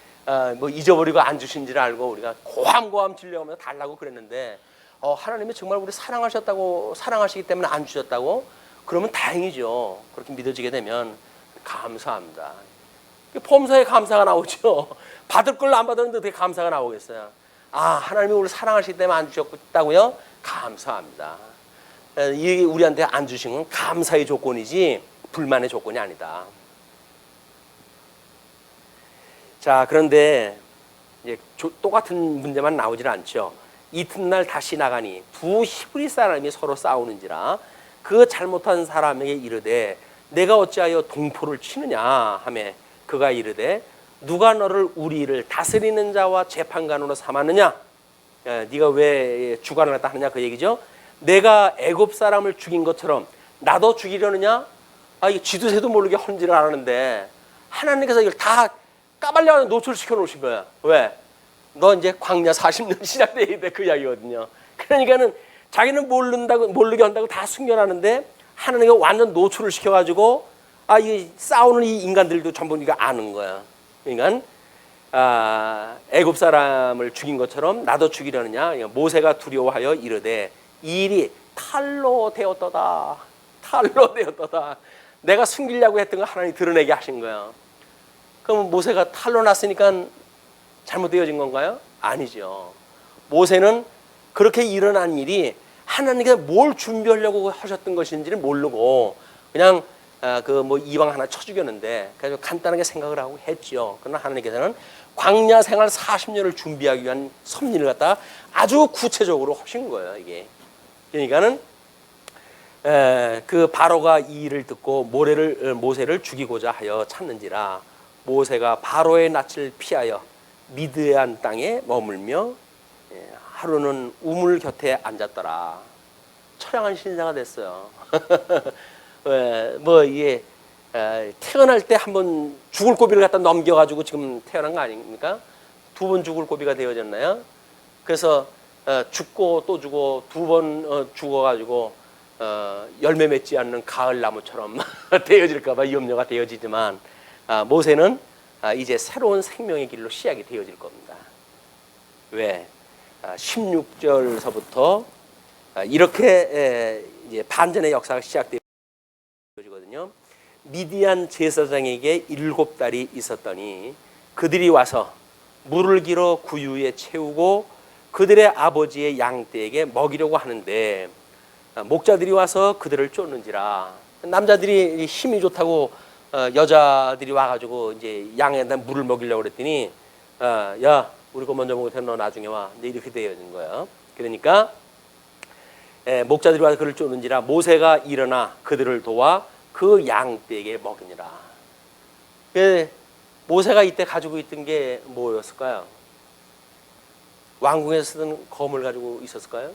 뭐 잊어버리고 안 주신지를 알고 우리가 고함고함 질려가면서 달라고 그랬는데 하나님이 정말 우리 사랑하시기 때문에 안 주셨다고 그러면 다행이죠. 그렇게 믿어지게 되면 감사합니다. 범사에 감사가 나오죠. 받을 걸 안 받았는데 어떻게 감사가 나오겠어요? 하나님이 우리 사랑하시기 때문에 안 주셨다고요? 감사합니다. 이게 우리한테 안 주신 건 감사의 조건이지 불만의 조건이 아니다. 자, 그런데 이제 똑같은 문제만 나오질 않죠. 이튿날 다시 나가니 두 히브리 사람이 서로 싸우는지라 그 잘못한 사람에게 이르되 내가 어찌하여 동포를 치느냐 하매 그가 이르되 누가 너를 우리 일을 다스리는 자와 재판관으로 삼았느냐? 네가 왜 주관을 갖다 하느냐 그 얘기죠. 내가 애굽 사람을 죽인 것처럼 나도 죽이려느냐? 이 쥐도새도 모르게 헌지를 하는데 하나님께서 이걸 다 까발려 노출시켜 놓으신 거야. 왜? 너 이제 광야 40년 시작돼야 돼 그 이야기거든요. 그러니까는 자기는 모르게 한다고 다 숨겨놨는데 하나님이 완전 노출을 시켜가지고 이 싸우는 이 인간들도 전부 이거 아는 거야. 그러니까 애굽 사람을 죽인 것처럼 나도 죽이려느냐? 모세가 두려워하여 이르되 이 일이 탈로 되었도다. 탈로 되었도다. 내가 숨기려고 했던 거 하나님이 드러내게 하신 거야. 그럼 모세가 탈로 났으니까 잘못되어진 건가요? 아니죠. 모세는 그렇게 일어난 일이 하나님께서 뭘 준비하려고 하셨던 것인지를 모르고 그냥 뭐 이방 하나 쳐 죽였는데 그래서 간단하게 생각을 하고 했죠. 그러나 하나님께서는 광야 생활 40년을 준비하기 위한 섭리를 갖다 아주 구체적으로 하신 거예요. 이게 그러니까는 그 바로가 이 일을 듣고 모세를 죽이고자 하여 찾는지라 모세가 바로의 낯을 피하여 미드안 땅에 머물며 하루는 우물 곁에 앉았더라. 처량한 신자가 됐어요. 뭐 이게 태어날 때 한번 죽을 고비를 갖다 넘겨가지고 지금 태어난 거 아닙니까? 두 번 죽을 고비가 되어졌나요? 그래서 죽고 또 죽고 두 번 죽어가지고 열매 맺지 않는 가을 나무처럼 되어질까봐 염려가 되어지지만 모세는 이제 새로운 생명의 길로 시작이 되어질 겁니다. 왜? 16절서부터 이렇게 이제 반전의 역사가 시작되어지거든요. 미디안 제사장에게 7달이 있었더니 그들이 와서 물을 길어 구유에 채우고 그들의 아버지의 양떼에게 먹이려고 하는데 목자들이 와서 그들을 쫓는지라. 남자들이 힘이 좋다고 여자들이 와가지고 이제 양에다 물을 먹이려고 그랬더니 야 우리 거 먼저 먹을 테니 너 나중에 와. 이제 이렇게 되어진 거예요. 그러니까 목자들이 와서 그를 쫓는지라 모세가 일어나 그들을 도와 그 양떼에게 먹이니라. 모세가 이때 가지고 있던 게 뭐였을까요? 왕궁에서 쓰던 검을 가지고 있었을까요?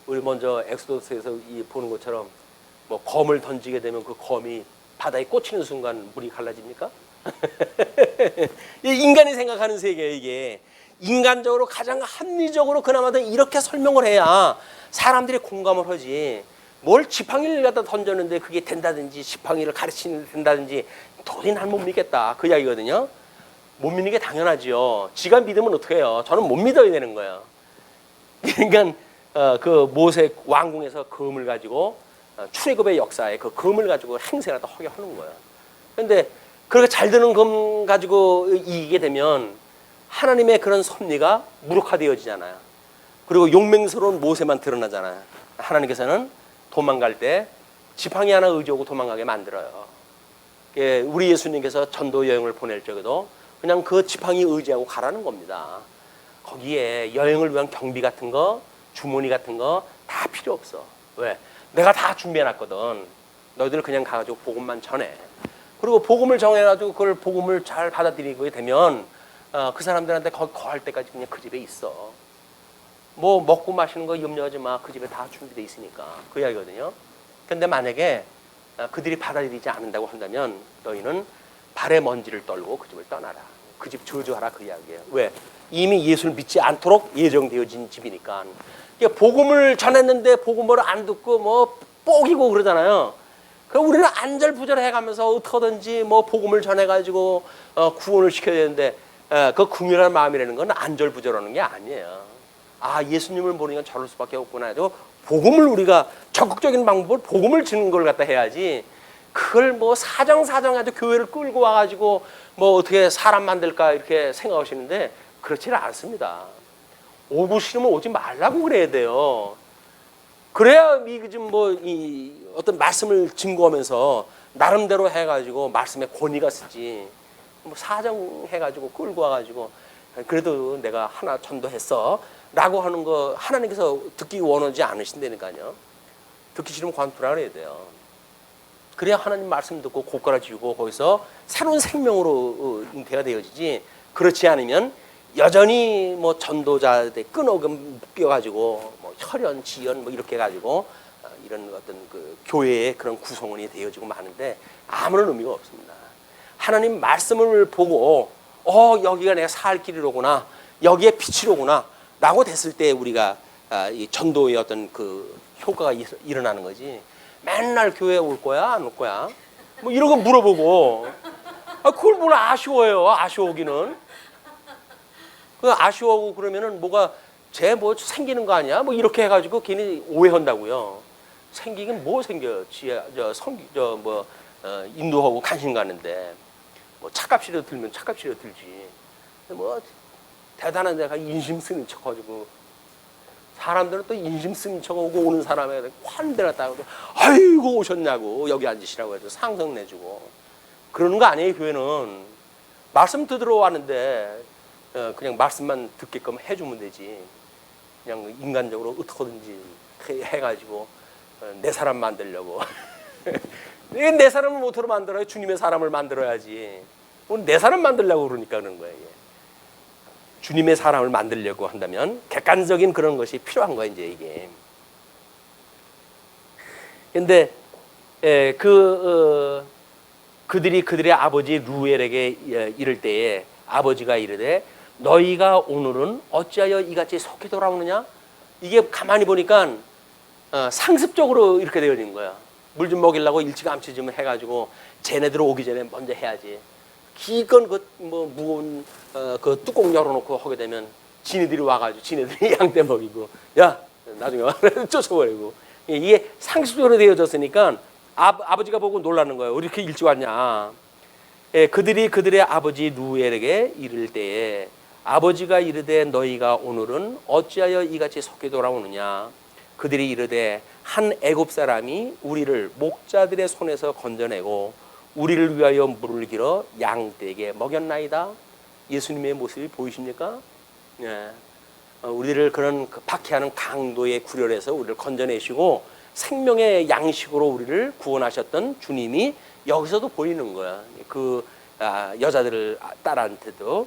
우리 먼저 엑소더스에서 보는 것처럼 뭐 검을 던지게 되면 그 검이 바다에 꽂히는 순간 물이 갈라집니까? 인간이 생각하는 세계예요. 이게 인간적으로 가장 합리적으로 그나마도 이렇게 설명을 해야 사람들이 공감을 하지. 뭘 지팡이를 갖다 던졌는데 그게 된다든지 지팡이를 가르치는데 된다든지 도저히 난 못 믿겠다 그 이야기거든요. 못 믿는 게 당연하지요. 지가 믿으면 어떻게 해요? 저는 못 믿어야 되는 거예요. 그러니까 그 모세 왕궁에서 검을 가지고 출애굽의 역사에 그 검을 가지고 행세를 하게 하는 거예요. 그런데 그렇게 잘 되는 검 가지고 이기게 되면 하나님의 그런 섭리가 무력화되어지잖아요. 그리고 용맹스러운 모세만 드러나잖아요. 하나님께서는 도망갈 때 지팡이 하나 의지하고 도망가게 만들어요. 우리 예수님께서 전도 여행을 보낼 적에도 그냥 그 지팡이 의지하고 가라는 겁니다. 거기에 여행을 위한 경비 같은 거, 주머니 같은 거 다 필요 없어. 왜? 내가 다 준비해놨거든. 너희들 그냥 가가지고 복음만 전해. 그리고 복음을 정해가지고 그걸 복음을 잘 받아들이게 되면 그 사람들한테 거기 거할 때까지 그냥 그 집에 있어. 뭐 먹고 마시는 거 염려하지 마. 그 집에 다 준비돼 있으니까. 그 이야기거든요. 근데 만약에 그들이 받아들이지 않는다고 한다면 너희는 발에 먼지를 떨고 그 집을 떠나라. 그 집 저주하라 그 이야기예요. 왜? 이미 예수를 믿지 않도록 예정되어진 집이니까. 그러니까 복음을 전했는데 복음을 안 듣고 뭐 뽀기고 그러잖아요. 그럼 우리는 안절부절해가면서 어떻게든지 뭐 복음을 전해가지고 구원을 시켜야 되는데 그 긍휼한 마음이라는 건 안절부절하는 게 아니에요. 아, 예수님을 모르니까 저럴 수밖에 없구나 해도 복음을 우리가 적극적인 방법을 복음을 주는 걸 갖다 해야지. 그걸 뭐 사정사정해도 교회를 끌고 와가지고 뭐 어떻게 사람 만들까 이렇게 생각하시는데 그렇지는 않습니다. 오고 싫으면 오지 말라고 그래야 돼요. 그래야 이 어떤 말씀을 증거하면서 나름대로 해가지고 말씀에 권위가 쓰지. 뭐 사정해가지고 끌고 와가지고 그래도 내가 하나 전도했어 라고 하는 거 하나님께서 듣기 원하지 않으신다니까요. 듣기 싫으면 관두라 그래야 돼요. 그래야 하나님 말씀 듣고 고꾸라지고 거기서 새로운 생명으로 잉태가 되어지지. 그렇지 않으면 여전히 뭐 전도자들 끈어금 묶여가지고 뭐 혈연, 지연 뭐 이렇게 해가지고 이런 어떤 그 교회의 그런 구성원이 되어지고 마는데 아무런 의미가 없습니다. 하나님 말씀을 보고 여기가 내가 살 길이로구나, 여기에 빛이로구나 라고 됐을 때 우리가 이 전도의 어떤 그 효과가 일어나는 거지. 맨날 교회에 올 거야 안 올 거야 뭐 이런 거 물어보고 그걸 뭘 아쉬워해요. 아쉬워하기는 그 아쉬워하고 그러면은 뭐가 쟤 뭐 생기는 거 아니야 뭐 이렇게 해가지고 괜히 오해한다고요. 생기긴 뭐 생겨. 인도하고 간신 가는데 뭐 차값이라도 들면 차값이라도 들지. 뭐 대단한 데가 인심 쓰는 척가지고 사람들은 또 인심 쓰는 척 오고 오는 사람에 환대를 따고 아이고 오셨냐고 여기 앉으시라고 해서 상성 내주고 그러는 거 아니에요. 교회는 말씀 듣으러 왔는데 그냥 말씀만 듣게끔 해주면 되지. 그냥 인간적으로 어떻게든지 해가지고 내 사람 만들려고 내 사람을 못으로 만들어요. 주님의 사람을 만들어야지. 내 사람 만들려고 그러니까 그런 거예요. 주님의 사람을 만들려고 한다면 객관적인 그런 것이 필요한 거예요. 이제 이게. 근데 그들이 그들의 아버지 루엘에게 이를 때에 아버지가 이르되 너희가 오늘은 어찌하여 이같이 속히 돌아오느냐? 이게 가만히 보니까 상습적으로 이렇게 되어진 거야. 물 좀 먹이려고 일찌감치 좀 해가지고 쟤네들 오기 전에 먼저 해야지. 기껏 뭐 무거운 그 뚜껑 열어놓고 하게 되면 지네들이 와가지고 지네들이 양떼 먹이고 야 나중에 쫓아버리고 이게 상습적으로 되어졌으니까 아버지가 보고 놀라는 거예요. 왜 이렇게 일찍 왔냐? 그들이 그들의 아버지 루엘에게 이를 때에 아버지가 이르되 너희가 오늘은 어찌하여 이같이 속히 돌아오느냐? 그들이 이르되 한 애굽 사람이 우리를 목자들의 손에서 건져내고 우리를 위하여 물을 길어 양떼에게 먹였나이다. 예수님의 모습이 보이십니까? 예. 우리를 그런 박해하는 강도의 굴혈에서 우리를 건져내시고 생명의 양식으로 우리를 구원하셨던 주님이 여기서도 보이는 거야. 그 여자들 딸한테도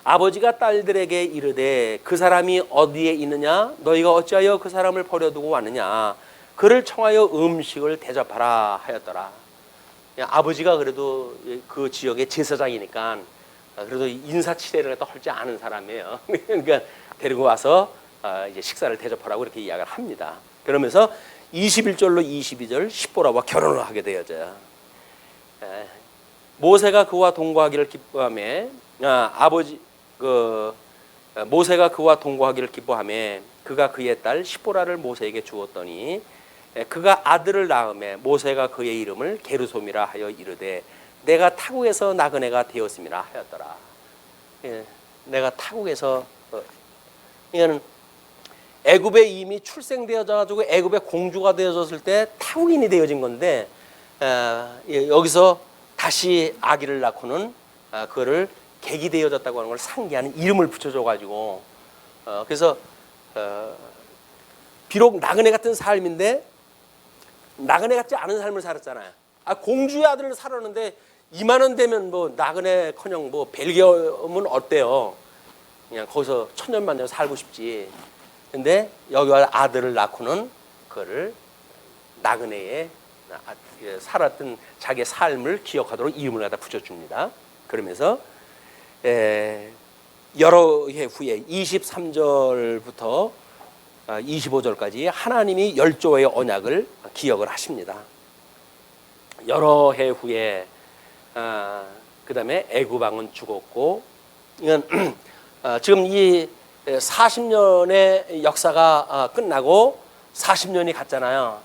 아버지가 딸들에게 이르되 그 사람이 어디에 있느냐? 너희가 어찌하여 그 사람을 버려두고 왔느냐? 그를 청하여 음식을 대접하라 하였더라. 아버지가 그래도 그 지역의 제사장이니까 그래도 인사치레를 할지 아는 사람이에요. 그러니까 데리고 와서 이제 식사를 대접하라고 이렇게 이야기를 합니다. 그러면서 21절로 22절 십보라와 결혼을 하게 되어져요. 모세가 그와 동거하기를 기뻐하며 모세가 그와 동거하기를 기뻐하며 그가 그의 딸 십보라를 모세에게 주었더니 그가 아들을 낳음에 모세가 그의 이름을 게르솜이라 하여 이르되 내가 타국에서 나그네가 되었음이라 하였더라. 내가 타국에서 이거는 애굽에 이미 출생되어져 가지고 애굽의 공주가 되어졌을 때 타국인이 되어진 건데 여기서 다시 아기를 낳고는 그거를 객이 되어졌다고 하는 걸 상기하는 이름을 붙여줘 가지고 그래서 비록 나그네 같은 삶인데 나그네 같지 않은 삶을 살았잖아요. 공주의 아들을 살았는데 2만 원 되면 뭐 나그네커녕 뭐 벨기엄은 어때요? 그냥 거기서 천년만년 살고 싶지. 근데 여기 와 아들을 낳고는 그거를 나그네에 살았던 자기의 삶을 기억하도록 이름을 갖다 붙여줍니다. 그러면서 여러 해 후에 23절부터 25절까지 하나님이 열조의 언약을 기억을 하십니다. 여러 해 후에 그 다음에 애굽 왕은 죽었고, 이건 지금 이 40년의 역사가 끝나고 40년이 갔잖아요.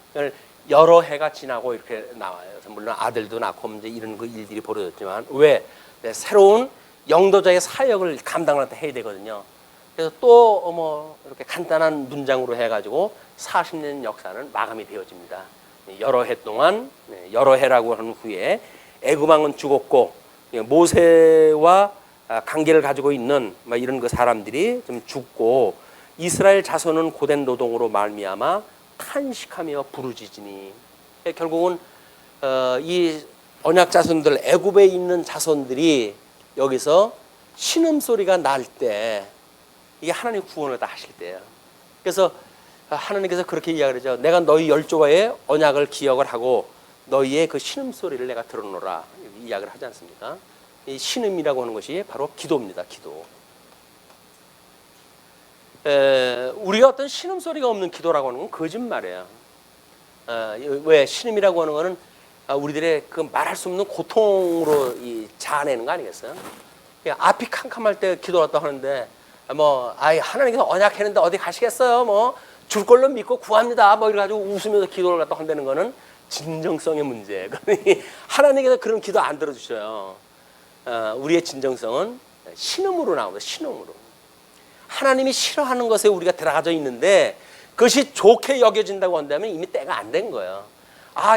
여러 해가 지나고 이렇게 나와요. 물론 아들도 낳고 이제 이런 그 일들이 벌어졌지만, 왜? 새로운 영도자의 사역을 감당을 해야 되거든요. 그래서 또 뭐 이렇게 간단한 문장으로 해가지고 40년 역사는 마감이 되어집니다. 여러 해 동안, 여러 해라고 하는 후에 애굽 왕은 죽었고, 모세와 관계를 가지고 있는 이런 그 사람들이 좀 죽고, 이스라엘 자손은 고된 노동으로 말미암아 탄식하며 부르짖으니, 결국은 이 언약 자손들, 애굽에 있는 자손들이 여기서 신음소리가 날 때, 이게 하나님 구원을 다 하실 때예요. 그래서 하나님께서 그렇게 이야기를 하죠. 내가 너희 열조와의 언약을 기억을 하고 너희의 그 신음소리를 내가 들어놓으라, 이야기를 하지 않습니까? 이 신음이라고 하는 것이 바로 기도입니다. 기도. 우리가 어떤 신음소리가 없는 기도라고 하는 건 거짓말이에요. 왜? 신음이라고 하는 거는 우리들의 그 말할 수 없는 고통으로 자아내는 거 아니겠어요? 앞이 캄캄할 때 기도했다고 하는데, 하나님께서 언약했는데 어디 가시겠어요? 줄 걸로 믿고 구합니다. 이래가지고 웃으면서 기도를 갖다 한다는 거는 진정성의 문제예요. 하나님께서 그런 기도 안 들어주셔요. 우리의 진정성은 신음으로 나옵니다. 신음으로. 하나님이 싫어하는 것에 우리가 들어가져 있는데 그것이 좋게 여겨진다고 한다면 이미 때가 안 된 거예요.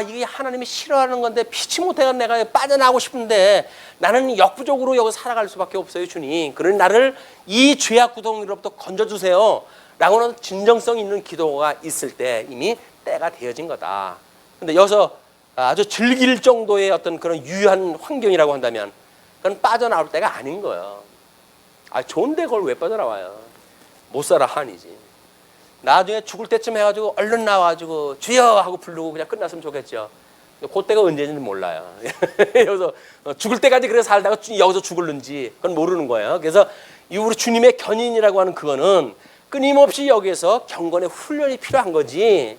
이게 하나님이 싫어하는 건데 피치 못해가 내가 빠져나가고 싶은데 나는 역부족으로 여기 살아갈 수밖에 없어요, 주님. 그러니 나를 이 죄악 구덩이로부터 건져주세요 라고는 진정성 있는 기도가 있을 때 이미 때가 되어진 거다. 근데 여기서 아주 즐길 정도의 어떤 그런 유한 환경이라고 한다면 그건 빠져나올 때가 아닌 거예요. 좋은데 그걸 왜 빠져나와요? 못 살아 한이지. 나중에 죽을 때쯤 해가지고 얼른 나와가지고 주여 하고 부르고 그냥 끝났으면 좋겠죠. 그때가 언제인지 몰라요. 여기서 죽을 때까지 그래 살다가 여기서 죽을는지 그건 모르는 거예요. 그래서 이 우리 주님의 견인이라고 하는 그거는 끊임없이 여기에서 경건의 훈련이 필요한 거지.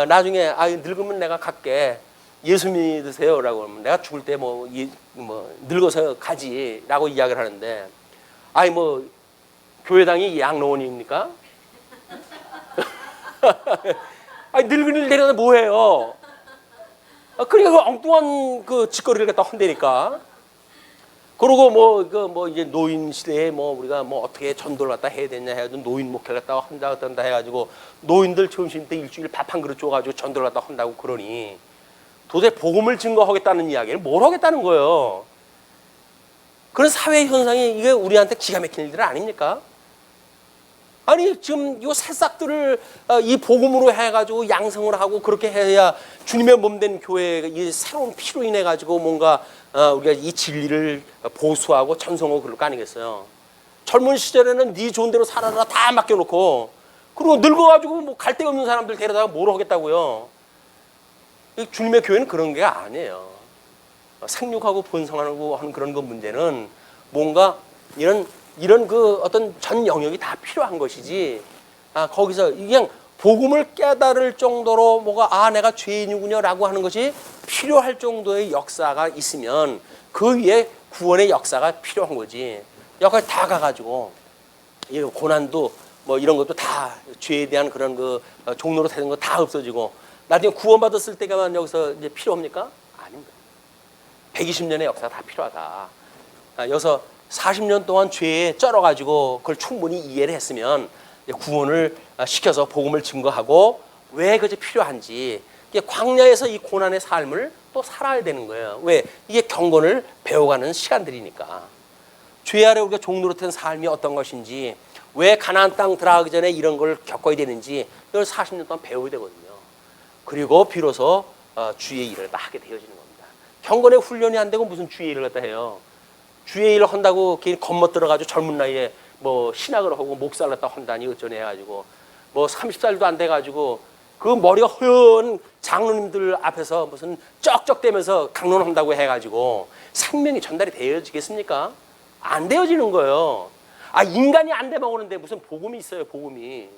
나중에 늙으면 내가 갈게, 예수 믿으세요 라고 하면 내가 죽을 때 늙어서 가지 라고 이야기를 하는데, 교회당이 양로원입니까? 늙은이를 데려다 뭐해요? 그러니까 그 엉뚱한 그 짓거리를 갖다 한다니까. 그러고 이제 노인 시대에 우리가 어떻게 전도를 갖다 해야 되냐 해가지고 노인 목회를 갖다 한다 해가지고 노인들 점심 때 일주일 밥 한 그릇 줘가지고 전도를 갖다 한다고 그러니 도대체 복음을 증거하겠다는 이야기는 뭘 하겠다는 거예요? 그런 사회 현상이 이게 우리한테 기가 막힌 일들 아닙니까? 지금 이 새싹들을 이 복음으로 해가지고 양성을 하고 그렇게 해야 주님의 몸된 교회가 이 새로운 피로 인해 가지고 뭔가 우리가 이 진리를 보수하고 전송하고 그럴 거 아니겠어요? 젊은 시절에는 네 좋은 대로 살아라 다 맡겨놓고, 그리고 늙어가지고 갈 데가 없는 사람들 데려다가 뭘 하겠다고요? 주님의 교회는 그런 게 아니에요. 생육하고 번성하고 하는 그런 거 문제는 뭔가 이런 그 어떤 전 영역이 다 필요한 것이지, 거기서 그냥 복음을 깨달을 정도로 내가 죄인이군요 라고 하는 것이 필요할 정도의 역사가 있으면 그 위에 구원의 역사가 필요한 거지. 여기까지 다 가가지고 고난도 이런 것도 다 죄에 대한 그런 그 종로로 되는 거 다 없어지고 나중에 구원받았을 때가만 여기서 이제 필요합니까? 아닙니다. 120년의 역사가 다 필요하다. 여기서 40년 동안 죄에 쩔어가지고 그걸 충분히 이해를 했으면 구원을 시켜서 복음을 증거하고 왜 그것이 필요한지, 광야에서 이 고난의 삶을 또 살아야 되는 거예요. 왜? 이게 경건을 배워가는 시간들이니까. 죄 아래 우리가 종노릇한 삶이 어떤 것인지, 왜 가나안 땅 들어가기 전에 이런 걸 겪어야 되는지 이걸 40년 동안 배워야 되거든요. 그리고 비로소 주의 일을 다 하게 되어지는 겁니다. 경건의 훈련이 안 되고 무슨 주의 일을 갖다 해요? 주의 일을 한다고 괜히 겁먹 들어가지고 젊은 나이에 뭐 신학을 하고 목사를 갖다 한다니 어쩌네 해가지고 뭐 30살도 안 돼가지고 그 머리가 허연 장로님들 앞에서 무슨 쩍쩍대면서 강론한다고 해가지고 생명이 전달이 되어지겠습니까? 안 되어지는 거예요. 아, 인간이 안 되먹는데 무슨 복음이 있어요, 복음이.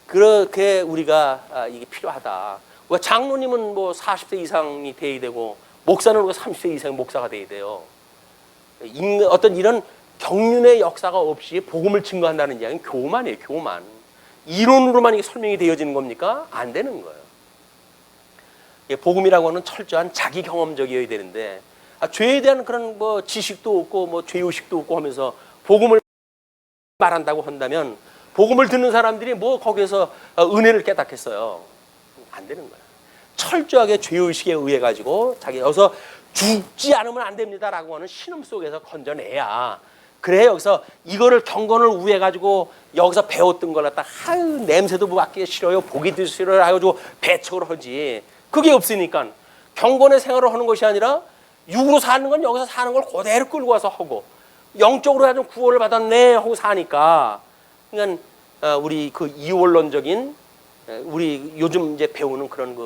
그렇게 우리가 이게 필요하다. 장로님은 뭐 40세 이상이 돼야 되고 목사는 우리가 30세 이상의 목사가 돼야 돼요. 어떤 이런 경륜의 역사가 없이 복음을 증거한다는 이야기는 교만이에요, 교만. 이론으로만 이게 설명이 되어지는 겁니까? 안 되는 거예요. 복음이라고 하는 철저한 자기 경험적이어야 되는데 죄에 대한 그런 뭐 지식도 없고 뭐 죄의식도 없고 하면서 복음을 말한다고 한다면 복음을 듣는 사람들이 뭐 거기에서 은혜를 깨닫겠어요. 안 되는 거예요. 철저하게 죄의식에 의해 가지고 자기 여기서 죽지 않으면 안 됩니다라고 하는 신음 속에서 건져내야 그래 여기서 이거를 경건을 우해 가지고 여기서 배웠던 걸 갖다 냄새도 맡기 싫어요, 보기도 싫어요 해가지고 배척을 하지. 그게 없으니까 경건의 생활을 하는 것이 아니라 육으로 사는 건 여기서 사는 걸 그대로 끌고 와서 하고 영적으로 해서 구원을 받았네 하고 사니까 그러니까 우리 그 이원론적인 우리 요즘 이제 배우는 그런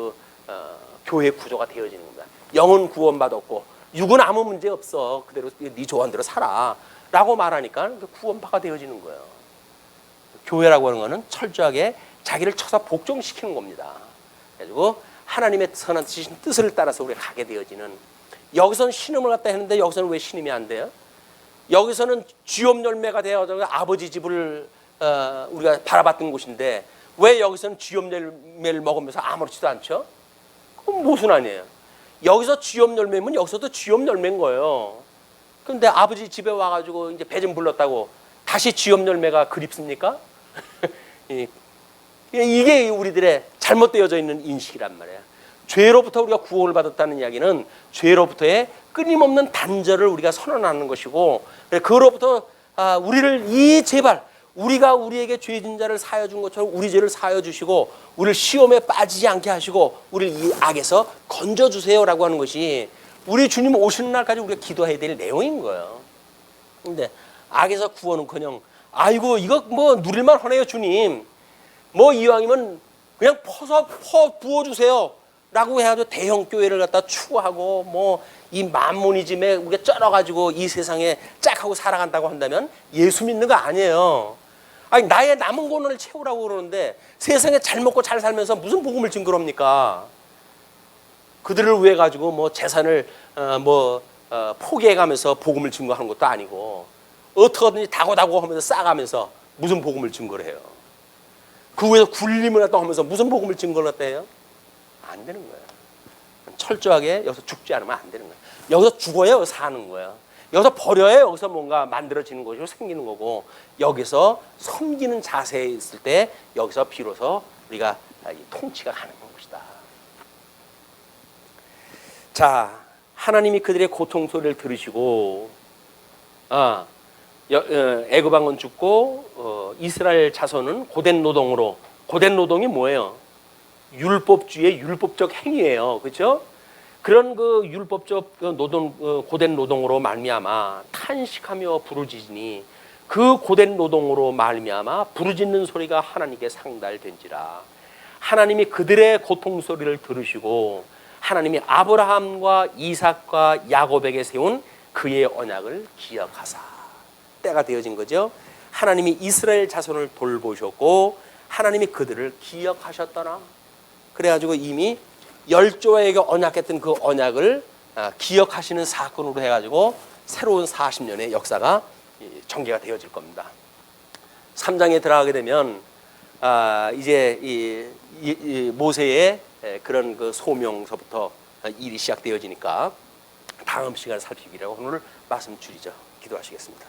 교회 구조가 되어지는 겁니다. 영은 구원받았고 육은 아무 문제 없어 그대로 네 조언대로 살아라고 말하니까 구원파가 되어지는 거예요. 교회라고 하는 거는 철저하게 자기를 쳐서 복종시키는 겁니다. 그래가지고 하나님의 선한 뜻을 따라서 우리가 가게 되어지는. 여기서는 신음을 갖다 했는데 여기서는 왜 신음이 안 돼요? 여기서는 쥐업 열매가 되어서 아버지 집을 우리가 바라봤던 곳인데 왜 여기서는 쥐업 열매를 먹으면서 아무렇지도 않죠? 그건 무슨 아니에요? 여기서 쥐업 열매면 여기서도 쥐업 열매인 거예요. 그런데 아버지 집에 와가지고 이제 배 좀 불렀다고 다시 쥐업 열매가 그립습니까? 이게 우리들의 잘못되어져 있는 인식이란 말이에요. 죄로부터 우리가 구원을 받았다는 이야기는 죄로부터의 끊임없는 단절을 우리가 선언하는 것이고 그로부터 우리를 제발 우리가 우리에게 죄진 자를 사하여 준 것처럼 우리 죄를 사하여 주시고 우리를 시험에 빠지지 않게 하시고 우리를 이 악에서 건져 주세요라고 하는 것이 우리 주님 오시는 날까지 우리가 기도해야 될 내용인 거예요. 근데 악에서 구원은커녕 아이고 이거 뭐 누릴만 하네요 주님. 뭐 이왕이면 그냥 퍼 부어주세요 라고 해가지고 대형 교회를 갖다 추구하고 뭐 이 만모니즘에 우리가 쩔어가지고 이 세상에 짝하고 살아간다고 한다면 예수 믿는 거 아니에요. 아니 나의 남은 고난을 채우라고 그러는데 세상에 잘 먹고 잘 살면서 무슨 복음을 증거합니까? 그들을 위해 가지고 뭐 재산을 포기해가면서 복음을 증거하는 것도 아니고 어떻게든지 다고다고 하면서 싸가면서 무슨 복음을 증거를 해요? 그 위에서 굴림을 했다 하면서 무슨 복음을 증거를 했다 해요? 안 되는 거예요. 철저하게 여기서 죽지 않으면 안 되는 거예요. 여기서 죽어야 여기서 사는 거예요. 여기서 버려야 여기서 뭔가 만들어지는 것이고 생기는 거고 여기서 섬기는 자세에 있을 때 여기서 비로소 우리가 통치가 가능한 것이다. 자, 하나님이 그들의 고통 소리를 들으시고 애굽 왕은 죽고 이스라엘 자손은 고된 노동으로 고된 노동이 뭐예요? 율법주의 율법적 행위예요. 그렇죠? 그런 그 율법적 노동 고된 노동으로 말미암아 탄식하며 부르짖으니 그 고된 노동으로 말미암아 부르짖는 소리가 하나님께 상달된지라. 하나님이 그들의 고통 소리를 들으시고 하나님이 아브라함과 이삭과 야곱에게 세운 그의 언약을 기억하사. 때가 되어진 거죠. 하나님이 이스라엘 자손을 돌보셨고 하나님이 그들을 기억하셨더라. 그래가지고 이미 열조에게 언약했던 그 언약을 기억하시는 사건으로 해가지고 새로운 40년의 역사가 전개가 되어질 겁니다. 3장에 들어가게 되면 이제 이 모세의 그런 그 소명서부터 일이 시작되어지니까 다음 시간에 살피기라고 오늘 말씀 줄이죠. 기도하시겠습니다.